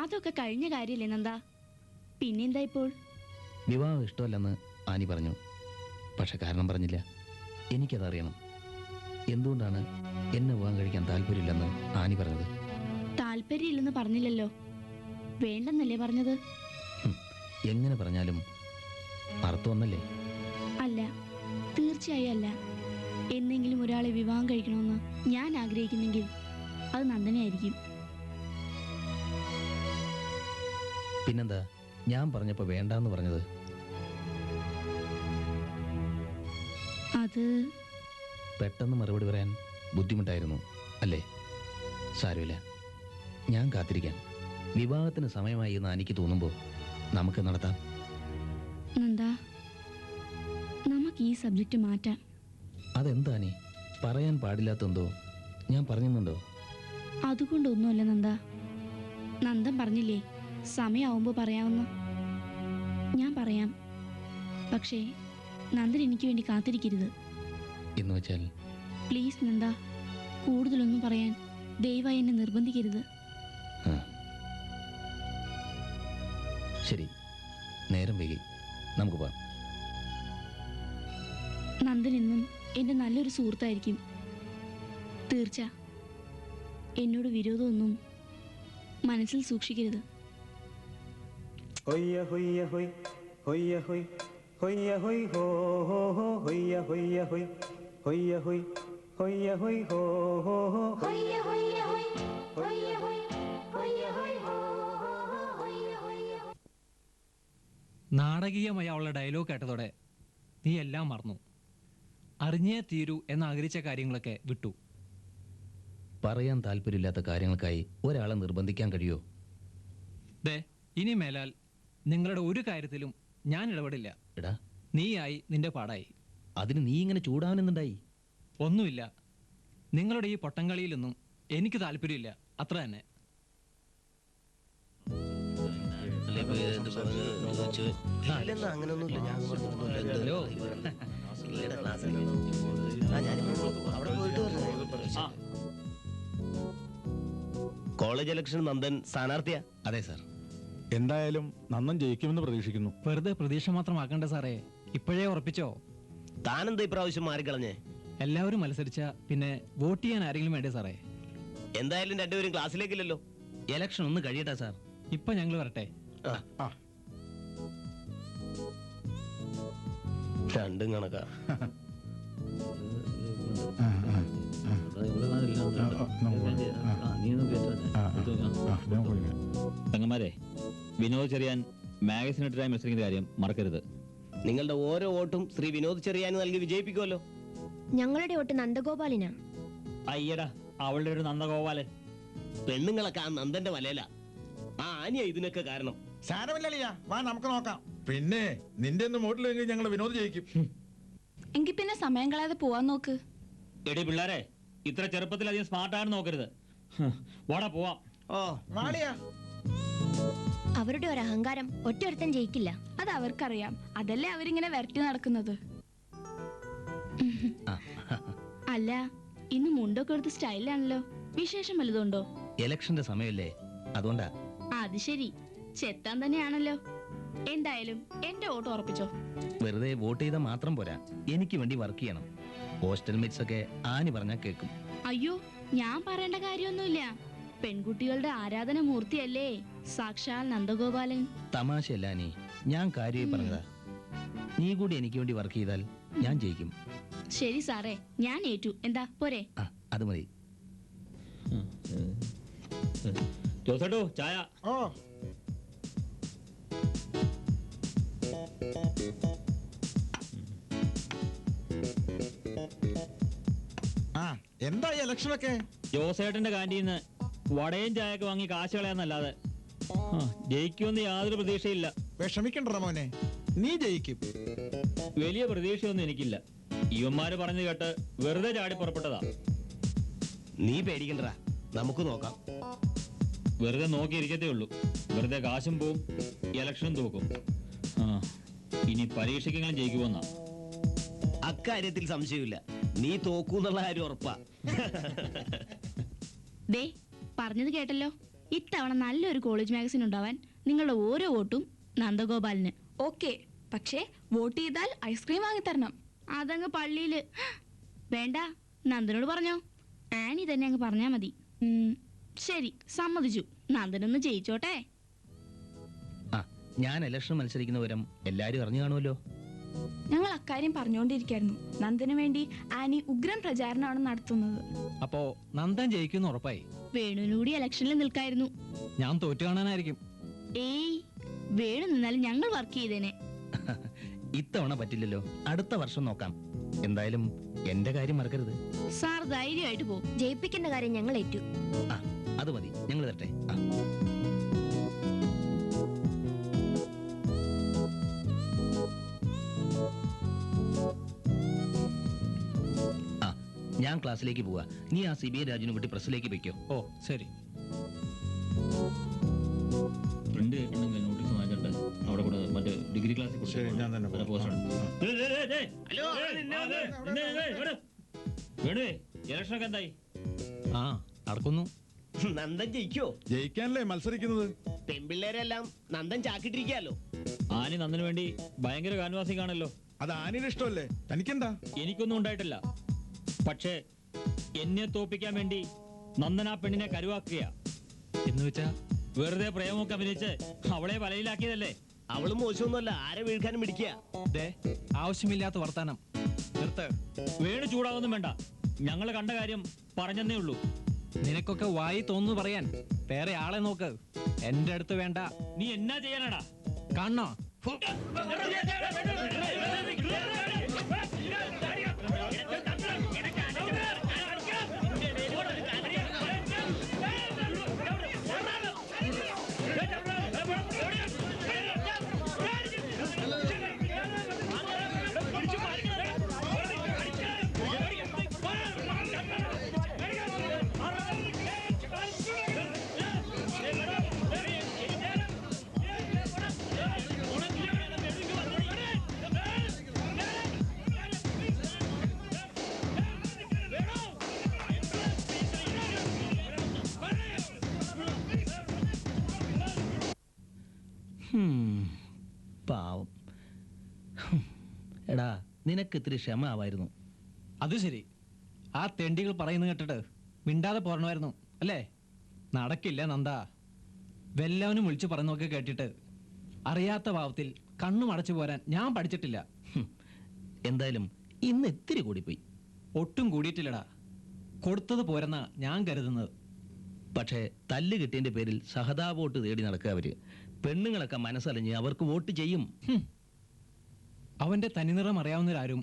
അതൊക്കെ കഴിഞ്ഞ കാര്യല്ലേ നന്ദാ. പിന്നെന്താ ഇപ്പോൾ? വിവാഹം ഇഷ്ടമല്ലെന്ന് ആനി പറഞ്ഞു. പക്ഷെ കാരണം പറഞ്ഞില്ല. എനിക്കതറിയണം. എന്തുകൊണ്ടാണ് എന്നെ വിവാഹം കഴിക്കാൻ താല്പര്യമില്ലെന്ന് ആനി പറഞ്ഞത്? താല്പര്യമില്ലെന്ന് പറഞ്ഞില്ലല്ലോ, വേണ്ടെന്നല്ലേ പറഞ്ഞത്? എങ്ങനെ പറഞ്ഞാലും അർത്ഥമൊന്നല്ലേ? അല്ല, തീർച്ചയായും അല്ല. എന്നെങ്കിലും ഒരാളെ വിവാഹം കഴിക്കണമെന്ന് ഞാൻ ആഗ്രഹിക്കുന്നെങ്കിൽ അത് നന്ദനെയായിരിക്കും. പിന്നെന്താ ഞാൻ പറഞ്ഞപ്പോ വേണ്ടാന്ന് പറഞ്ഞത്? അത് പെട്ടെന്ന് മറുപടി പറയാൻ ബുദ്ധിമുട്ടായിരുന്നു അല്ലേ? സാരമില്ല, ഞാൻ കാത്തിരിക്കാം. വിവാഹത്തിന് സമയമായി എന്ന് എനിക്ക് തോന്നുമ്പോൾ നമുക്ക് നടത്താം. നന്ദാ, നമുക്ക് ഈ സബ്ജക്റ്റ് മാറ്റാം. അതെന്താ നീ പറയാൻ പാടില്ലാത്തെന്തോ ഞാൻ പറഞ്ഞെന്നുണ്ടോ? അതുകൊണ്ടൊന്നുമല്ല നന്ദാ. നന്ദൻ പറഞ്ഞില്ലേ സമയമാവുമ്പോൾ പറയാമെന്ന്. ഞാൻ പറയാം, പക്ഷേ നന്ദൻ എനിക്ക് വേണ്ടി കാത്തിരിക്കരുത്. എന്ന് വെച്ചാൽ? പ്ലീസ് നന്ദാ, കൂടുതലൊന്നും പറയാൻ ദയവായി എന്നെ നിർബന്ധിക്കരുത്. ശരി, നേരം വൈകി, നമുക്ക് പോവാം. നന്ദൻ എന്നും എൻ്റെ നല്ലൊരു സുഹൃത്തായിരിക്കും. തീർച്ച. എന്നോട് വിരോധമൊന്നും മനസ്സിൽ സൂക്ഷിക്കരുത്. ഹൊയ്യ ഹൊയ്യ ഹൊയ് ഹൊയ്യ ഹൊയ് ഹൊയ്യ ഹൊയ് ഹോ ഹോ ഹോ ഹൊയ്യ ഹൊയ്യ ഹൊയ് ഹൊയ്യ ഹൊയ് ഹൊയ്യ ഹൊയ് ഹോ ഹോ ഹോ ഹൊയ്യ ഹൊയ്യ ഹൊയ് ഹൊയ്യ ഹൊയ് ഹൊയ്യ ഹൊയ് ഹോ ഹോ ഹോ ഹൊയ്യ ഹൊയ്യ ഹൊയ്. നാടകീയമായ അവളുടെ ഡയലോഗ് കേട്ടതോടെ നീ എല്ലാം മറന്നു. അറിഞ്ഞേ തീരൂ എന്നാഗ്രഹിച്ച കാര്യങ്ങളൊക്കെ വിട്ടു. പറയാൻ താല്പര്യമില്ലാത്ത കാര്യങ്ങൾക്കായി ഒരാളെ നിർബന്ധിക്കാൻ കഴിയോ? ദേ, ഇനി മേലാൽ നിങ്ങളുടെ ഒരു കാര്യത്തിലും ഞാൻ ഇടപെടില്ല. എടാ, നീയായി നിന്റെ പാടായി. അതിന് നീ ഇങ്ങനെ ചൂടാവനെന്നുണ്ടായി? ഒന്നുമില്ല, നിങ്ങളുടെ ഈ പൊട്ടംകളിയിലൊന്നും എനിക്ക് താല്പര്യമില്ല, അത്ര തന്നെ. കോളേജ് ഇലക്ഷൻ നന്ദൻ സ്ഥാനാർത്ഥിയാ? അതെ സാർ. എന്തായാലും നന്ദൻ ജയിക്കുമെന്ന് പ്രതീക്ഷിക്കുന്നു. വെറുതെ പ്രതീക്ഷ മാത്രമാക്കണ്ട സാറേ, ഇപ്പോഴേ ഉറപ്പിച്ചോ? താനെന്താ ഇപ്രാവശ്യം മാറിക്കളഞ്ഞേ? എല്ലാവരും മത്സരിച്ച പിന്നെ വോട്ട് ചെയ്യാൻ ആരെങ്കിലും വേണ്ടേ സാറേ? എന്തായാലും രണ്ടുപേരും ക്ലാസ്സിലേക്കില്ലല്ലോ. ഇലക്ഷൻ ഒന്ന് കഴിയട്ടെ സാർ. ഇപ്പൊ ഞങ്ങൾ വരട്ടെ. രണ്ടും കണക്കാ. തങ്ങന്മാരെ, വിനോദ് ചെറിയാൻ മാഗസിൻ എഡിറ്ററായി മത്സരിക്കുന്ന കാര്യം മറക്കരുത്. നിങ്ങളുടെ ഓരോ വോട്ടും ശ്രീ വിനോദ് ചെറിയാൻ നൽകി വിജയിപ്പിക്കുമല്ലോ. ഞങ്ങളുടെ വോട്ട് നന്ദഗോപാലിനാ. അയ്യടാ, അവളുടെ ഒരു നന്ദഗോപാലൻ. പെണ്ണുങ്ങളൊക്കെ ആ നന്ദന്റെ വലയില. ആ ആനിയ ഇതിനൊക്കെ കാരണം. സാരമില്ലളിയാ, വാ നമുക്ക് നോക്കാം. പിന്നെ നിന്റെ ഒന്നും വോട്ടിലെങ്കിൽ ഞങ്ങൾ വിനോദ് ജയിക്കും. എങ്കിൽ പിന്നെ സമയം കളയാതെ പോവാൻ നോക്ക്. എടി പിള്ളേരെ, ഇത്ര ചെറുപ്പത്തിൽ അധികം സ്മാർട്ടാണെന്ന് നോക്കരുത്. വാടാ പോവാം. ഓ വാളിയാ. അവരുടെ ഒരു അഹങ്കാരം ഒറ്റയൊരുത്തൻ ജയിക്കില്ല. അത് അവർക്കറിയാം, അതല്ലേ അവരിങ്ങനെ വരട്ടി നടക്കുന്നത്. അല്ല, ഇന്ന് മുണ്ടൊക്കെ എടുത്ത് സ്റ്റൈലാണല്ലോ. വിശേഷം വലുതുണ്ടോ? ഇലക്ഷന്റെ സമയമല്ലേ, അതുകൊണ്ടാ. അത് ശരി, ചെത്താൻ തന്നെയാണല്ലോ. എന്തായാലും എന്റെ വോട്ട് ഉറപ്പിച്ചോ. വെറുതെ വോട്ട് ചെയ്താൽ മാത്രം പോരാ, എനിക്ക് വേണ്ടി വർക്ക് ചെയ്യണം. ഹോസ്റ്റൽ മേറ്റ്സ് ഒക്കെ ആനി പറഞ്ഞാൽ കേൾക്കും. അയ്യോ, ഞാൻ പറയേണ്ട കാര്യമൊന്നുമില്ല. പെൺകുട്ടികളുടെ ആരാധന മൂർത്തിയല്ലേ സാക്ഷാൽ നന്ദഗോപാലൻ. തമാശയല്ല ആനി, ഞാൻ കാര്യമായി പറഞ്ഞതാ. നീ കൂടി എനിക്ക് വേണ്ടി വർക്ക് ചെയ്താൽ ഞാൻ ജയിക്കും. ശരി സാറേ, ഞാൻ ഏറ്റു. എന്താ പോരെ? അത് മതി. ജോസേട്ടോ ചായ. ഓ ആ എന്താ ഈ ഇലക്ഷനൊക്കെ? ജോസേട്ടന്റെ കാന്റീന്ന് വടയും ചായയൊക്കെ വാങ്ങി കാശ് കളയാന്നല്ലാതെ ജയിക്കുമെന്ന് യാതൊരു പ്രതീക്ഷയില്ല. വിഷമിക്കണ്ട മോനെ, നീ ജയിക്കും. വലിയ പ്രതീക്ഷയൊന്നും എനിക്കില്ല. ഇവന്മാര് പറഞ്ഞു കേട്ട് വെറുതെ ചാടി പുറപ്പെട്ടതാ. നീ പേടിക്കണ്ടടാ, നമുക്ക് നോക്കാം. വെറുതെ നോക്കിയിരിക്കത്തേ ഉള്ളൂ. വെറുതെ കാശും പോവും, ഇലക്ഷനും തോക്കും. ഇനി പരീക്ഷയ്ക്കെങ്കിലും ജയിക്കുമെന്നാ. അക്കാര്യത്തിൽ സംശയമില്ല, നീ തോക്കൂന്നുള്ള കാര്യം ഉറപ്പാ. ദേ പറഞ്ഞത് കേട്ടല്ലോ. ഇത്തവണ നല്ലൊരു കോളേജ് മാഗസിൻ ഉണ്ടാവാൻ നിങ്ങളുടെ ഓരോ വോട്ടും നന്ദഗോപാലിന്. ഓക്കെ, പക്ഷേ വോട്ട് ചെയ്താൽ ഐസ്ക്രീം വാങ്ങിത്തരണം. അതങ്ങ് പള്ളിയില്. വേണ്ട, നന്ദനോട് പറഞ്ഞോ. ആനി തന്നെ അങ്ങ് പറഞ്ഞാ മതി. ശരി, സമ്മതിച്ചു. നന്ദനൊന്ന് ജയിച്ചോട്ടെ. ഞാൻ ഇലക്ഷൻ മത്സരിക്കുന്ന വിവരം എല്ലാരും അറിഞ്ഞു കാണുമല്ലോ. ഞങ്ങൾ അക്കാര്യം പറഞ്ഞുകൊണ്ടിരിക്കായിരുന്നു. നന്ദന് വേണ്ടി ആനി ഉഗ്രം പ്രചാരണമാണ് നടത്തുന്നത്. അപ്പോ നന്ദൻ ജയിക്കുന്ന ഉറപ്പായി. വേണുവിനൂടി ഇലക്ഷനിൽ നിൽക്കായിരുന്നു. ഞാൻ തോറ്റു കാണാനായിരിക്കും. ഏയ്, വേണു നിന്നാലും ഞങ്ങൾ വർക്ക് ചെയ്തേനെ. ഇത്തവണ പറ്റില്ലല്ലോ, അടുത്ത വർഷം നോക്കാം. എന്തായാലും എന്റെ കാര്യം മറക്കരുത്. സാർ ധൈര്യമായിട്ട് പോകും. ജയിപ്പിക്കുന്ന കാര്യം ഞങ്ങൾ ഏറ്റു. അത് മതി, ഞങ്ങൾ തരട്ടെ. ഞാൻ ക്ലാസ്സിലേക്ക് പോവാ. നീ ആ CBI രാജുവിനെ കുട്ടി പ്രസ്സിലേക്ക് വെക്കോ. ഓ ശരി. പ്രിന്റ് കേൾക്കണമെങ്കിൽ നോട്ടീസ് വാങ്ങിച്ചിട്ട് അവിടെ കൂടെ മറ്റേ ഡിഗ്രി ക്ലാസ്സിൽ ഇലക്ഷനൊക്കെ എന്തായി? നടക്കുന്നു. നന്ദൻ ജയിക്കോ? ജയിക്കാനല്ലേ മത്സരിക്കുന്നത്? പെൺപിള്ളേരെല്ലാം നന്ദൻ ചാക്കിട്ടിരിക്കാലോ. ആനി നന്ദന് വേണ്ടി ഭയങ്കര കാൻവാസിംഗ് ആണല്ലോ. അത് ആനിയുടെ ഇഷ്ടമല്ലേ, തനിക്കെന്താ? എനിക്കൊന്നും ഉണ്ടായിട്ടില്ല. പക്ഷേ എന്നെ തോപ്പിക്കാൻ വേണ്ടി നന്ദൻ ആ പെണ്ണിനെ കരുവാക്കുക എന്ന് വെച്ചാ വെറുതെ പ്രേമമൊക്കെ അഭിനയിച്ച് അവളെ വലയിലാക്കിയതല്ലേ. അവള് മോശമൊന്നുമല്ല, ആരെ വീഴ്ക്കാനും പിടിക്കുക. ആവശ്യമില്ലാത്ത വർത്താനം നിർത്ത്. വേണു ചൂടാവൊന്നും വേണ്ട, ഞങ്ങള് കണ്ട കാര്യം പറഞ്ഞെന്നേ ഉള്ളൂ. നിനക്കൊക്കെ വായി തോന്നുന്നു പറയാൻ. വേറെ ആളെ നോക്ക്, എന്റെ അടുത്ത് വേണ്ട. നീ എന്നാ ചെയ്യാനാടാ? കാണണോ? പാവം. എടാ, നിനക്ക് ഇത്തിരി ക്ഷമ ആവായിരുന്നു. അത് ശരി. ആ തെണ്ടികൾ പറയുന്നത് കേട്ടിട്ട് മിണ്ടാതെ പോരണമായിരുന്നു അല്ലേ? നടക്കില്ല നന്ദ. വല്ലവനും വിളിച്ചു പറയുന്നൊക്കെ കേട്ടിട്ട് അറിയാത്ത ഭാവത്തിൽ കണ്ണു മടച്ചു പോരാൻ ഞാൻ പഠിച്ചിട്ടില്ല. എന്തായാലും ഇന്ന് ഇത്തിരി കൂടിപ്പോയി. ഒട്ടും കൂടിയിട്ടില്ലടാ. കൊടുത്തത് പോരെന്നാ ഞാൻ കരുതുന്നത്. പക്ഷേ തല്ല് കിട്ടിയതിന്റെ പേരിൽ സഹതാ വോട്ട് തേടി നടക്കുക അവര്. പെണ്ണുങ്ങളൊക്കെ മനസ്സറിഞ്ഞ് അവർക്ക് വോട്ട് ചെയ്യും. അവന്റെ തനിനിറം അറിയാവുന്നവരാരും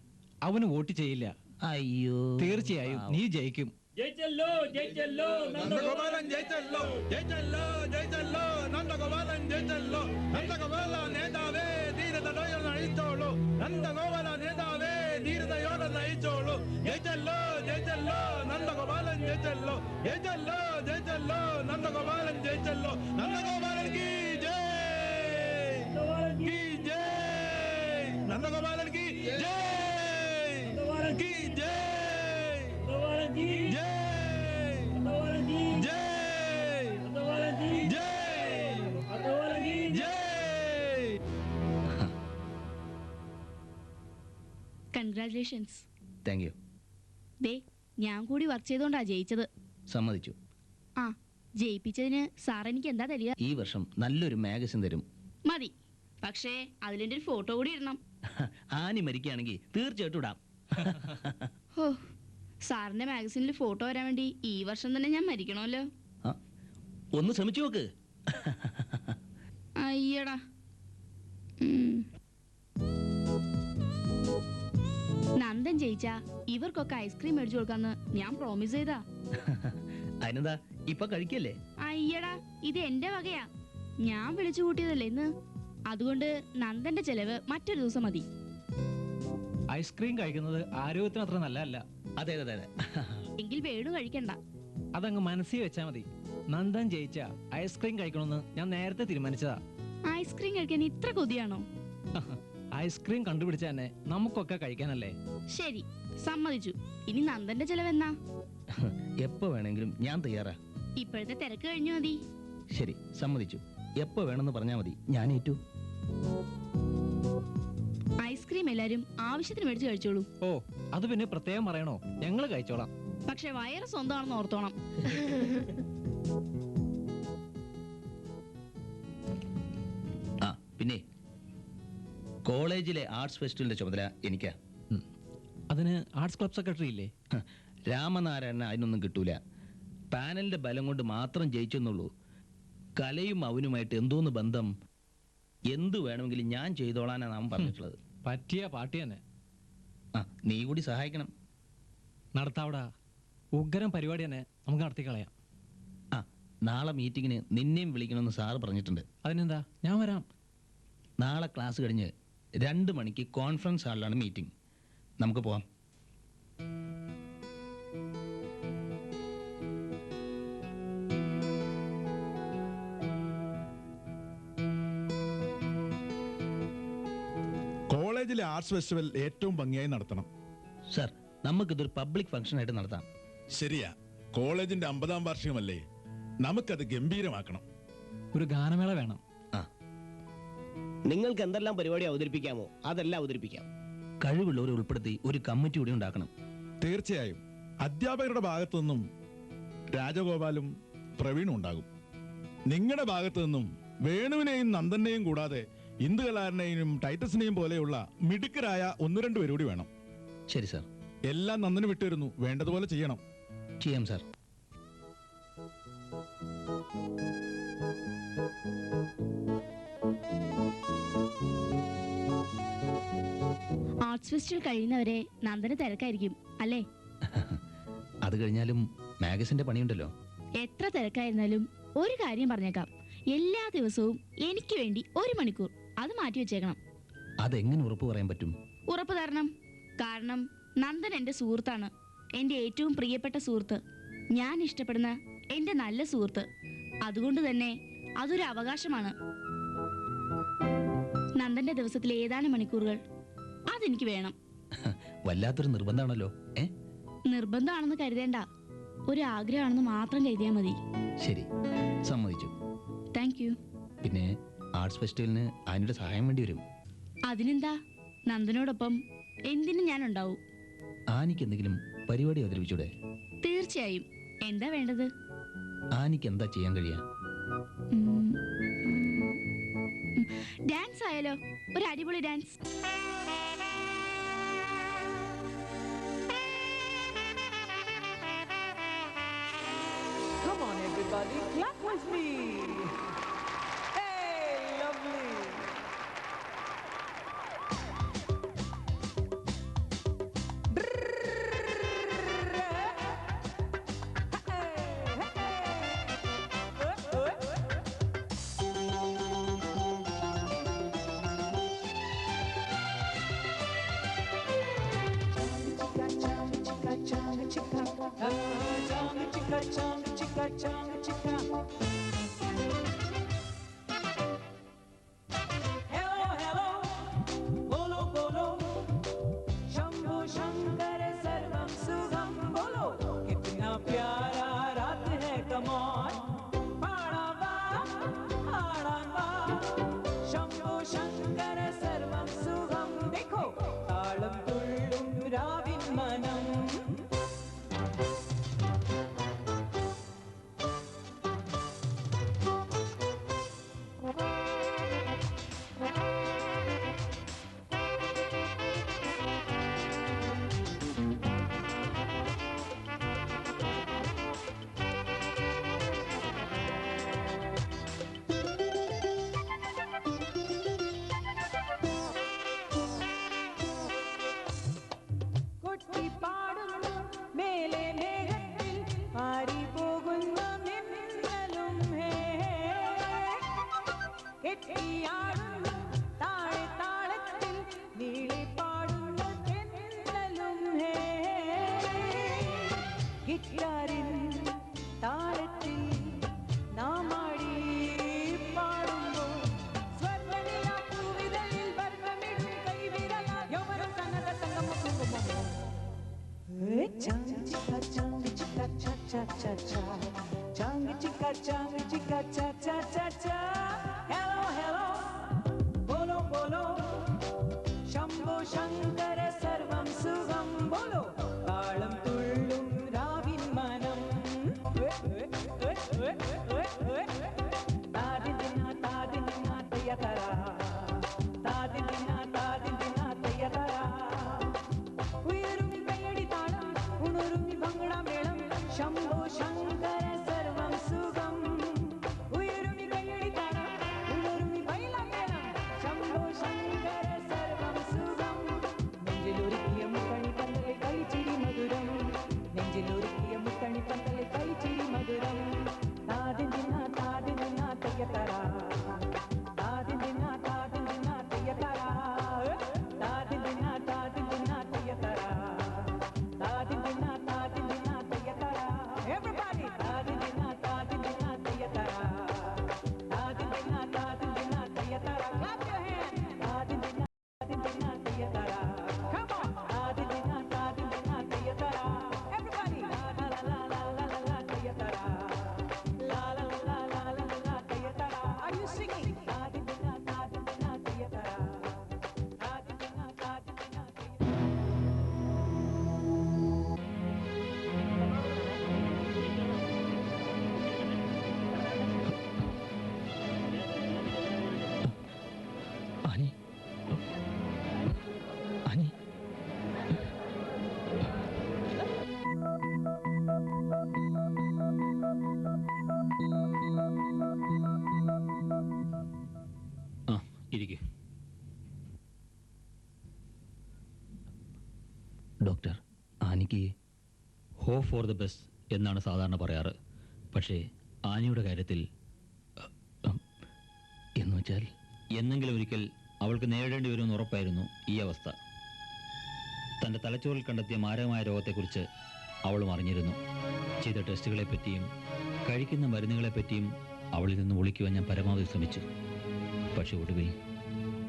അവന് വോട്ട് ചെയ്യില്ല. അയ്യോ, തീർച്ചയായും നീ ജയിക്കും. ജയിച്ചല്ലോ, ജയിച്ചല്ലോ, നന്ദഗോപാലൻ ജയിച്ചല്ലോ, ജയിച്ചല്ലോ, ജയിച്ചല്ലോ, നന്ദഗോപാലൻ ജയിച്ചല്ലോ. നന്ദഗോപാല നേതാവേ ധീരതയോടെ നയിച്ചോളൂ. നന്ദഗോപാല നേതാവേ ധീരതയോടെ നയിച്ചോളൂ. ജയിച്ചല്ലോ, ജയിച്ചല്ലോ, നന്ദഗോപാലൻ ജയിച്ചല്ലോ. ജയിച്ചല്ലോ, ജയിച്ചല്ലോ, നന്ദഗോപാലൻ ജയിച്ചല്ലോ. നന്ദഗോപാലൻ കീ ജയ്, കീ ജയ്, നന്ദഗോപാലൻ കീ ജയ്, കീ ജയ്, ജയ്, ജയ്, ജയ്, ജയ്. കൺഗ്രാറ്റുലേഷൻസ്. Thank you. ദേ ഞാൻ കൂടി വർക്ക് ചെയ്തോണ്ടാ ജയിച്ചത്. സമ്മതിച്ചു. ആ ജയിപ്പിച്ചതിന് സാർ എനിക്ക് എന്താ തരിക? ഈ വർഷം നല്ലൊരു മാഗസിൻ തരും. മതി, പക്ഷേ അതിലെന്റെ ഒരു ഫോട്ടോ കൂടി ഇടണം. ആനി മരിക്കുകയാണെങ്കിൽ തീർച്ചയായിട്ടും ഇടാം. ഓ, സാറിന്റെ മാഗസിനിൽ ഫോട്ടോ വരാൻ വേണ്ടി ഈ വർഷം തന്നെ ഞാൻ മരിക്കണമല്ലോ. ഒന്ന് ശ്രമിച്ചു നോക്ക്. അയ്യടാ. നന്ദൻ ജയിച്ചാ ഇവർക്കൊക്കെ ഐസ്ക്രീം മേടിച്ചു കൊടുക്കാന്ന് ഞാൻ പ്രോമിസ് ചെയ്താ. അതിനെന്താ, ഇപ്പൊ കഴിക്കല്ലേ? അയ്യടാ, ഇത് എന്റെ വകയാ. ഞാൻ വിളിച്ചു കൂട്ടിയതല്ലേ ഇന്ന്. അതുകൊണ്ട് നന്ദന്റെ ചെലവ് മറ്റൊരു ദിവസം മതി. ഐസ്ക്രീം കഴിക്കുന്നത് ആരോഗ്യത്തിന് അത്ര നല്ലതല്ല. അതെ അതെ അതെ. എങ്കിൽ വേണു കഴിക്കണ്ട. അതങ്ങ് മനസ്സിൽ വെച്ചാ മതി. നന്ദൻ ജയിച്ച ഐസ്ക്രീം കഴിക്കണമെന്ന് ഞാൻ നേരത്തെ തീരുമാനിച്ചതാ. ഐസ്ക്രീം കഴിക്കാൻ ഇത്ര കൊതിയാണോ? ഐസ്ക്രീം കണ്ടുപിടിച്ച തന്നെ നമുക്കൊക്കെ കഴിക്കാനല്ലേ. ശരി, സമ്മതിച്ചു. ഇനി നന്ദന്റെ ചെലവെന്നാ? എപ്പോ വേണമെങ്കിലും ഞാൻ തയ്യാറാ. ഇപ്പോഴത്തെ തിരക്ക് കഴിഞ്ഞു മതി. ശരി, സമ്മതിച്ചു. എപ്പോ വേണമെന്ന് പറഞ്ഞാ മതി, ഞാൻ ഏറ്റു. ഐസ്ക്രീം എല്ലാരും ആവശ്യത്തിന് മേടിച്ച് കഴിച്ചോളൂ. ഓ, അത് പിന്നെ പ്രത്യേകം പറയണോ? ഞങ്ങള് കഴിച്ചോളാം. പക്ഷെ വയറ് സ്വന്തമാണെന്ന് ഓർത്തോണം. ആ പിന്നെ കോളേജിലെ ആർട്സ് ഫെസ്റ്റിവലിന്റെ ചുമതല എനിക്കാ. അതിന് ആർട്സ് ക്ലബ് സെക്രട്ടറി ഇല്ലേ? രാമനാരായണന് അതിനൊന്നും കിട്ടൂല. പാനലിന്റെ ബലം കൊണ്ട് മാത്രം ജയിച്ചെന്നുള്ളൂ. കലയും അവനുമായിട്ട് എന്തോന്ന് ബന്ധം? എന്തു വേണമെങ്കിലും ഞാൻ ചെയ്തോളാനാണ് നാം പറഞ്ഞിട്ടുള്ളത്. പറ്റിയ പാർട്ടി തന്നെ. ആ, നീ കൂടി സഹായിക്കണം. നടത്താവിടാ. ഉഗ്രം പരിപാടി തന്നെ നമുക്ക് നടത്തിക്കളയാം. ആ, നാളെ മീറ്റിങ്ങിന് നിന്നെയും വിളിക്കണമെന്ന് സാറ് പറഞ്ഞിട്ടുണ്ട്. അതിനെന്താ, ഞാൻ വരാം. നാളെ ക്ലാസ് കഴിഞ്ഞ് 2 മണിക്ക് കോൺഫറൻസ് ഹാളിലാണ് മീറ്റിംഗ്. നമുക്ക് പോവാം. കോളേജിലെ ആർട്സ് ഫെസ്റ്റിവൽ ഏറ്റവും ഭംഗിയായി നടത്തണം. സർ, നമുക്കിതൊരു പബ്ലിക് ഫംഗ്ഷൻ ആയിട്ട് നടത്താം. ശരിയാ, കോളേജിന്റെ 50ാം വാർഷികമല്ലേ, നമുക്കത് ഗംഭീരമാക്കണം. ഒരു ഗാനമേള വേണം. നിങ്ങൾക്ക് എന്തെല്ലാം പരിപാടി അവതരിപ്പിക്കാമോ അതെല്ലാം അവതരിപ്പിക്കാം. കഴിവുള്ളവരെ ഉൾപ്പെടുത്തി ഒരു കമ്മിറ്റി കൂടി ഉണ്ടാക്കണം. തീർച്ചയായും അധ്യാപകരുടെ ഭാഗത്തു നിന്നും രാജഗോപാലും പ്രവീണും ഉണ്ടാകും. നിങ്ങളുടെ ഭാഗത്തു നിന്നും വേണുവിനെയും നന്ദനെയും കൂടാതെ ഇന്ദുകലാരനെയും ടൈറ്റസിനെയും പോലെയുള്ള മിടുക്കരായ 1-2 പേര് കൂടി വേണം. ശരി സാർ. എല്ലാം നന്ദന് വിട്ടുവരുന്നു, വേണ്ടതുപോലെ ചെയ്യണം. ചെയ്യാം സാർ. ആർട്സ് ഫെസ്റ്റിവൽ കഴിയുന്നവരെ നന്ദന് തിരക്കായിരിക്കും അല്ലേ? അത് കഴിഞ്ഞാലും മാഗസിന്റെ പണിയുണ്ടല്ലോ. എത്ര തിരക്കായിരുന്നാലും ഒരു കാര്യം പറഞ്ഞേക്കാം, എല്ലാ ദിവസവും എനിക്ക് വേണ്ടി 1 മണിക്കൂർ അത് മാറ്റി വെച്ചേക്കണം. അതെങ്ങനെ ഉറപ്പ് പറയാൻ പറ്റും? ഉറപ്പ് തരണം. കാരണം നന്ദൻ എന്റെ സുഹൃത്താണ്, എന്റെ ഏറ്റവും പ്രിയപ്പെട്ട സുഹൃത്ത്, ഞാൻ ഇഷ്ടപ്പെടുന്ന എന്റെ നല്ല സുഹൃത്ത്. അതുകൊണ്ട് തന്നെ അതൊരു അവകാശമാണ്. നന്ദന്റെ ദിവസത്തിലെ ഏതാനും മണിക്കൂറുകൾ അതെനിക്ക് വേണം. വല്ലാത്തൊരു നിർബന്ധമാണല്ലോ. നിർബന്ധമാണെന്ന് കരുതേണ്ട, ഒരു ആഗ്രഹമാണെന്ന് മാത്രം കരുതിയാൽ മതി. ശരി, സമ്മതിച്ചു. Thank you. പിന്നെ ആർട്സ് ഫെസ്റ്റിവലിന് ആനിയുടെ സഹായം വേണ്ടി വരും. അതിനെന്താ, നന്ദനോടൊപ്പം എന്തിനും ഞാൻ ഉണ്ടാവും. ആനിക്ക് എന്തെങ്കിലും പരിപാടി അവതരിപ്പിച്ചൂടെ? തീർച്ചയായും. എന്താ വേണ്ടത്? ആനിക്ക് എന്താ ചെയ്യാൻ കഴിയാ? ഡാൻസ് ആയാലോ? ഒരു അടിപൊളി dance. Come on everybody, clap with me. Hey, lovely. chicka chang chicka cha cha cha cha. Hello hello, bolo bolo. Shambho Shankara sarvam sugam bolo. Taalam tullum ravin manam. Tadindina tayatara. Tadindina tayatara. Uyurumi kayadi taalam, unurumi bangda melam. Shambho Shankara sarvam sugam. Uyurumi kayadi taalam, unurumi baila melam. Shambho Shankara sarvam sugam. നെഞ്ചിലൊരുക്കിയ മുത്തണി പന്തലെ കളിച്ചിരി മധുരം. നെഞ്ചിലൊരുക്കിയ മുത്തണി പന്തലെ കളിച്ചിരി മധുരം. താദിന്ദിന തെയ്യത്തറ. താദിന്ദിന തെയ്യത്തറ. താദിന്ദിന തെയ്യത്തറ. താദിന്ദിന തെയ്യത്തറ. Everybody! താദിന്ദിന തെയ്യത്തറ. താദിന്ദിന തെയ്യത്തറ. Clap your hands! താദിന്ദിന തെയ്യത്തറ. Come on! താദിന്ദിന തെയ്യത്തറ. Everybody! La la la la la la la തെയ്യത്തറ. La la la la la la la തെയ്യത്തറ. Are you singing? താദിന്ദിന തെയ്യത്തറ. താദിന്ദിന തെയ്യത്തറ. ആനി ആനി ആ ഇരിക്കേ. ഡോക്ടർ, ആനിക്ക് ഹോപ്പ് ഫോർ ദ ബെസ്റ്റ് എന്നാണ് സാധാരണ പറയാറ്. പക്ഷേ ആനിയുടെ കാര്യത്തിൽ എന്ന് വെച്ചാൽ എന്നെങ്കിലും ഒരിക്കൽ അവൾക്ക് നേരിടേണ്ടി വരുമെന്ന് ഉറപ്പായിരുന്നു ഈ അവസ്ഥ. തൻ്റെ തലച്ചോറിൽ കണ്ടെത്തിയ മാരകമായ രോഗത്തെക്കുറിച്ച് അവളും അറിഞ്ഞിരുന്നു. ചെയ്ത ടെസ്റ്റുകളെപ്പറ്റിയും കഴിക്കുന്ന മരുന്നുകളെപ്പറ്റിയും അവളിൽ നിന്ന് ഒളിക്കുവാൻ ഞാൻ പരമാവധി ശ്രമിച്ചു. പക്ഷേ ഒടുവിൽ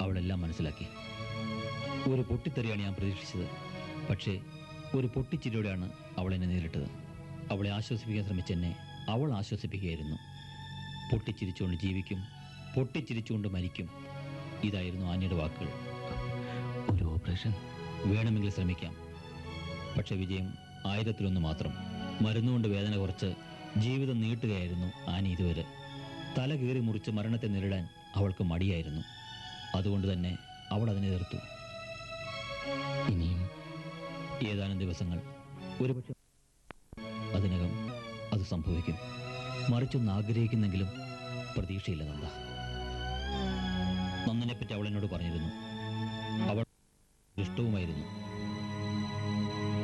അവളെല്ലാം മനസ്സിലാക്കി. ഒരു പൊട്ടിത്തെറിയാണ് ഞാൻ പ്രതീക്ഷിച്ചത്. പക്ഷേ ഒരു പൊട്ടിച്ചിരിയോടെയാണ് അവൾ എന്നെ നേരിട്ടത്. അവളെ ആശ്വസിപ്പിക്കാൻ ശ്രമിച്ചെന്നെ അവൾ ആശ്വസിപ്പിക്കുകയായിരുന്നു. പൊട്ടിച്ചിരിച്ചുകൊണ്ട് ജീവിക്കും, പൊട്ടിച്ചിരിച്ചുകൊണ്ട് മരിക്കും. ഇതായിരുന്നു ആനിയുടെ വാക്കുകൾ. ഒരു ഓപ്പറേഷൻ വേണമെങ്കിൽ ശ്രമിക്കാം, പക്ഷെ വിജയം 1000-1 മാത്രം. മരുന്നുകൊണ്ട് വേദന കുറച്ച് ജീവിതം നീട്ടുകയായിരുന്നു ആനി ഇതുവരെ. തല കീറി മുറിച്ച് മരണത്തെ നേരിടാൻ അവൾക്ക് മടിയായിരുന്നു. അതുകൊണ്ട് തന്നെ അവൾ അതിനെ എതിർത്തു. ഇനിയും ഏതാനും ദിവസങ്ങൾ, ഒരുപക്ഷെ അതിനകം അത് സംഭവിക്കും. മറിച്ചൊന്ന് ആഗ്രഹിക്കുന്നെങ്കിലും പ്രതീക്ഷയില്ല നന്ദ. നന്ദനെപ്പറ്റി അവൾ എന്നോട് പറഞ്ഞിരുന്നു. അവൾ ഇഷ്ടവുമായിരുന്നു.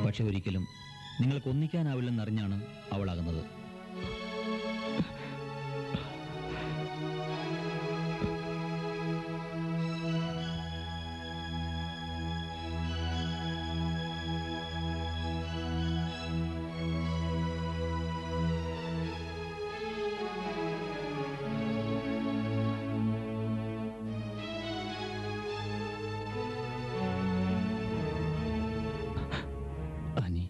പക്ഷെ ഒരിക്കലും നിങ്ങൾക്ക് ഒന്നിക്കാനാവില്ലെന്നറിഞ്ഞാണ് അവളാകുന്നത്. ആനി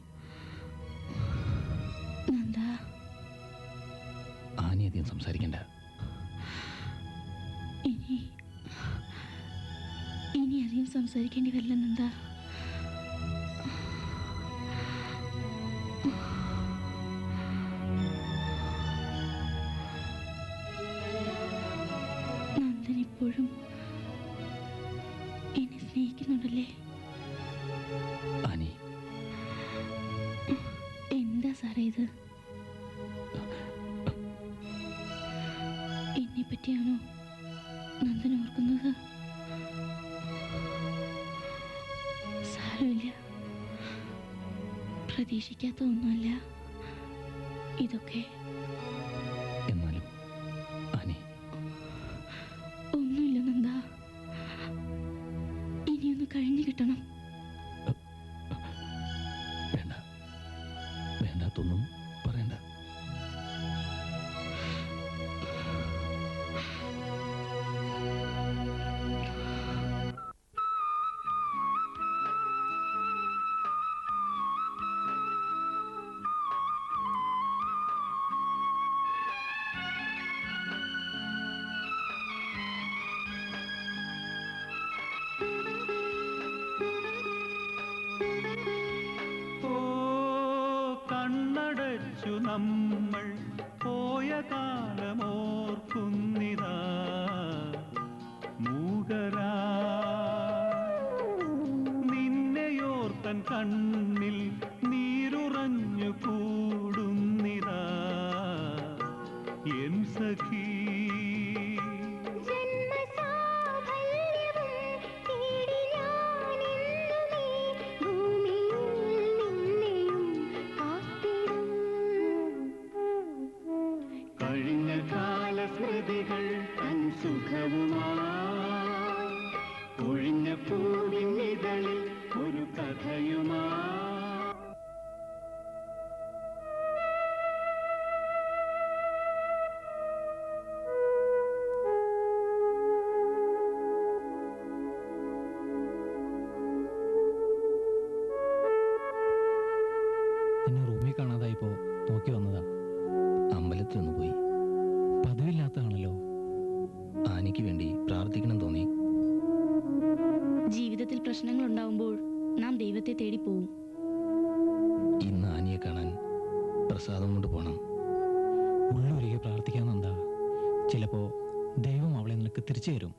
നന്ദ, ആനി അധികം സംസാരിക്കണ്ട. ഇനി അധികം സംസാരിക്കേണ്ടി വരില്ല നന്ദ. നന്ദൻ ഇപ്പോഴും എന്നെ സ്നേഹിക്കുന്നുണ്ടല്ലേ? ആനി, എന്താ സാറേ ഇത്? എന്നെ പറ്റിയാണോ നന്ദൻ ഓർക്കുന്നത്? സാരമില്ല, പ്രതീക്ഷിക്കാത്ത ഒന്നുമല്ല ഇതൊക്കെ. എന്നാലും ആനി, ഒന്നുമില്ല നന്ദ, ഇനിയൊന്ന് കഴിഞ്ഞു കിട്ടണം. വേണ്ട, വേണ്ടാത്തൊന്നും പറയണ്ട. നമ്മൾ പോയ കാലമോർക്കുന്നിതാ മൂകരാ നിന്നെയോർത്തൻ കണ്ണിൽ നീരുറഞ്ഞു കൂടുന്നിതാ എൻ സഖി കഴിഞ്ഞ കാല സ്മൃതികൾ തൻ സുഖവുമായി ഒഴിഞ്ഞ പൂവിൻ ഇതളിൽ ഒരു കഥയുമായി നിന്നെ റൂമിൽ കാണാതായപ്പോ നോക്കി വന്നതാ. അമ്പലത്തിലൊന്ന് പോയി. പതിവില്ലാത്തതാണല്ലോ. ആനിക്ക് വേണ്ടി പ്രാർത്ഥിക്കണം തോന്നി. ജീവിതത്തിൽ പ്രശ്നങ്ങൾ ഉണ്ടാവുമ്പോൾ നാം ദൈവത്തെ തേടി പോവും. ഇന്ന് ആനിയെ കാണാൻ പ്രസാദം കൊണ്ട് പോണം. ഉള്ളൊരുകെ പ്രാർത്ഥിക്കാൻ നന്ദാ. ചിലപ്പോ ദൈവം അവളെ നിനക്ക് തിരിച്ചു തരും.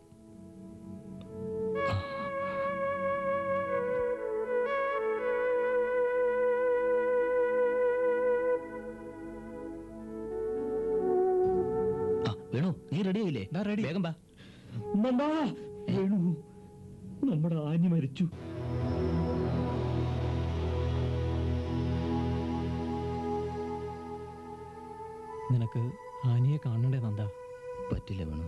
വേണു, നീ റെഡി ആയില്ലേ? വേഗം വാ. നമ്മുടെ ആനി മരിച്ചു. നിനക്ക് ആനിയെ കാണണ്ടേ നന്ദാ? പറ്റില്ല വേണു.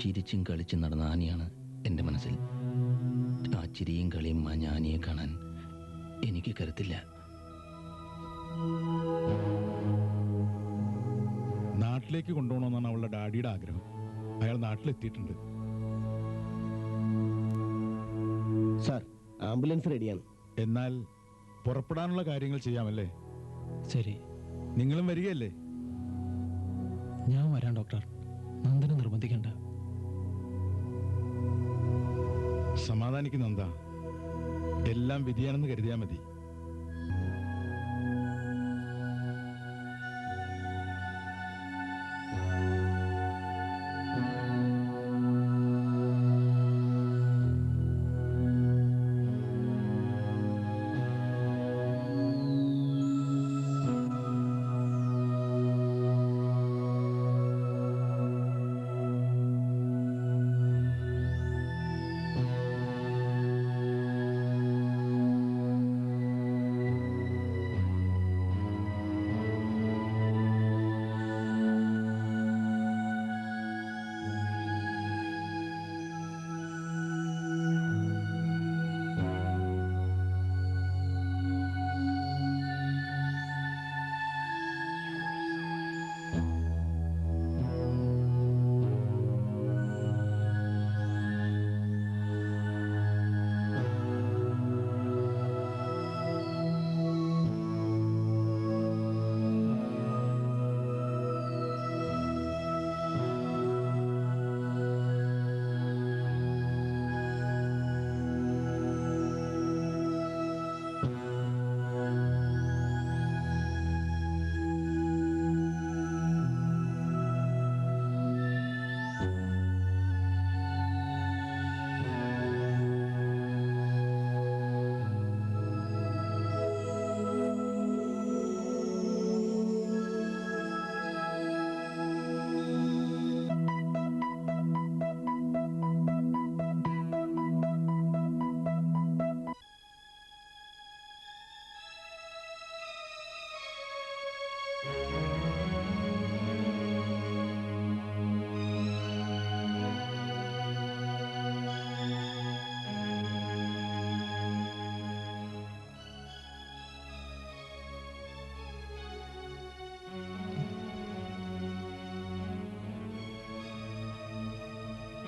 ചിരിച്ചും കളിച്ചും നടന്ന ആനിയാണ് എൻ്റെ മനസ്സിൽ. ആ ചിരിയും കളിയും മാഞ്ഞ ആനിയെ കാണാൻ എനിക്ക് കരുത്തില്ല. നാട്ടിലേക്ക് കൊണ്ടുപോകണമെന്നാണ് അവളുടെ ഡാഡിയുടെ ആഗ്രഹം. അയാൾ നാട്ടിലെത്തിയിട്ടുണ്ട്. സാർ, ആംബുലൻസ് റെഡിയാണ്. എന്നാൽ പുറപ്പെടാനുള്ള കാര്യങ്ങൾ ചെയ്യാമല്ലേ? ശരി. നിങ്ങളും വരികയല്ലേ? ഞാൻ വരാം ഡോക്ടർ. നന്ദനെ നിർബന്ധിക്കണ്ട. സമാധാനിക്ക് നന്ദ. എല്ലാം വിധിയാണെന്ന് കരുതിയാൽ മതി.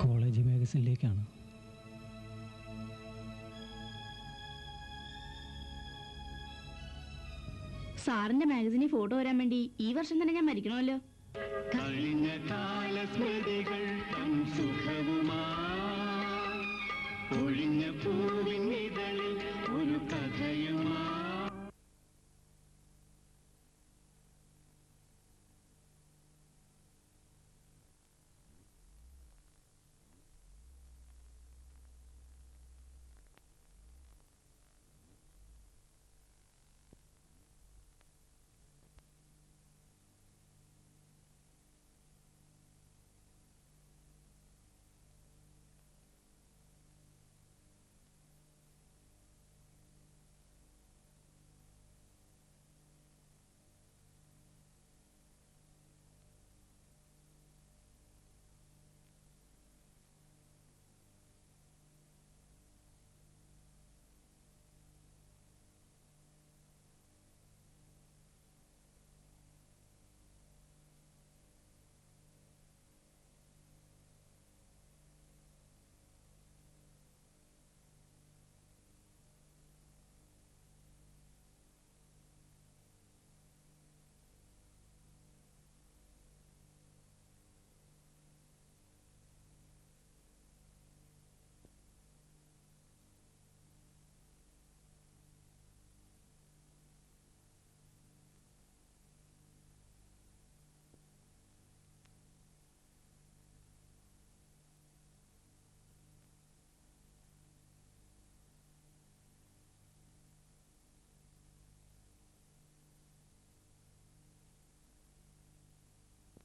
കോളേജ് മാഗസിനിലേക്കാണ്. സാറിന്റെ മാഗസിനിൽ ഫോട്ടോ വരാൻ വേണ്ടി ഈ വർഷം തന്നെ ഞാൻ മരിക്കണമല്ലോ. കഴിഞ്ഞ കാല സ്മൃതികൾ തൻ സുഖവുമായി ഒഴിഞ്ഞ പൂവിൻ ഇതളിൽ ഒരു കഥയുമായി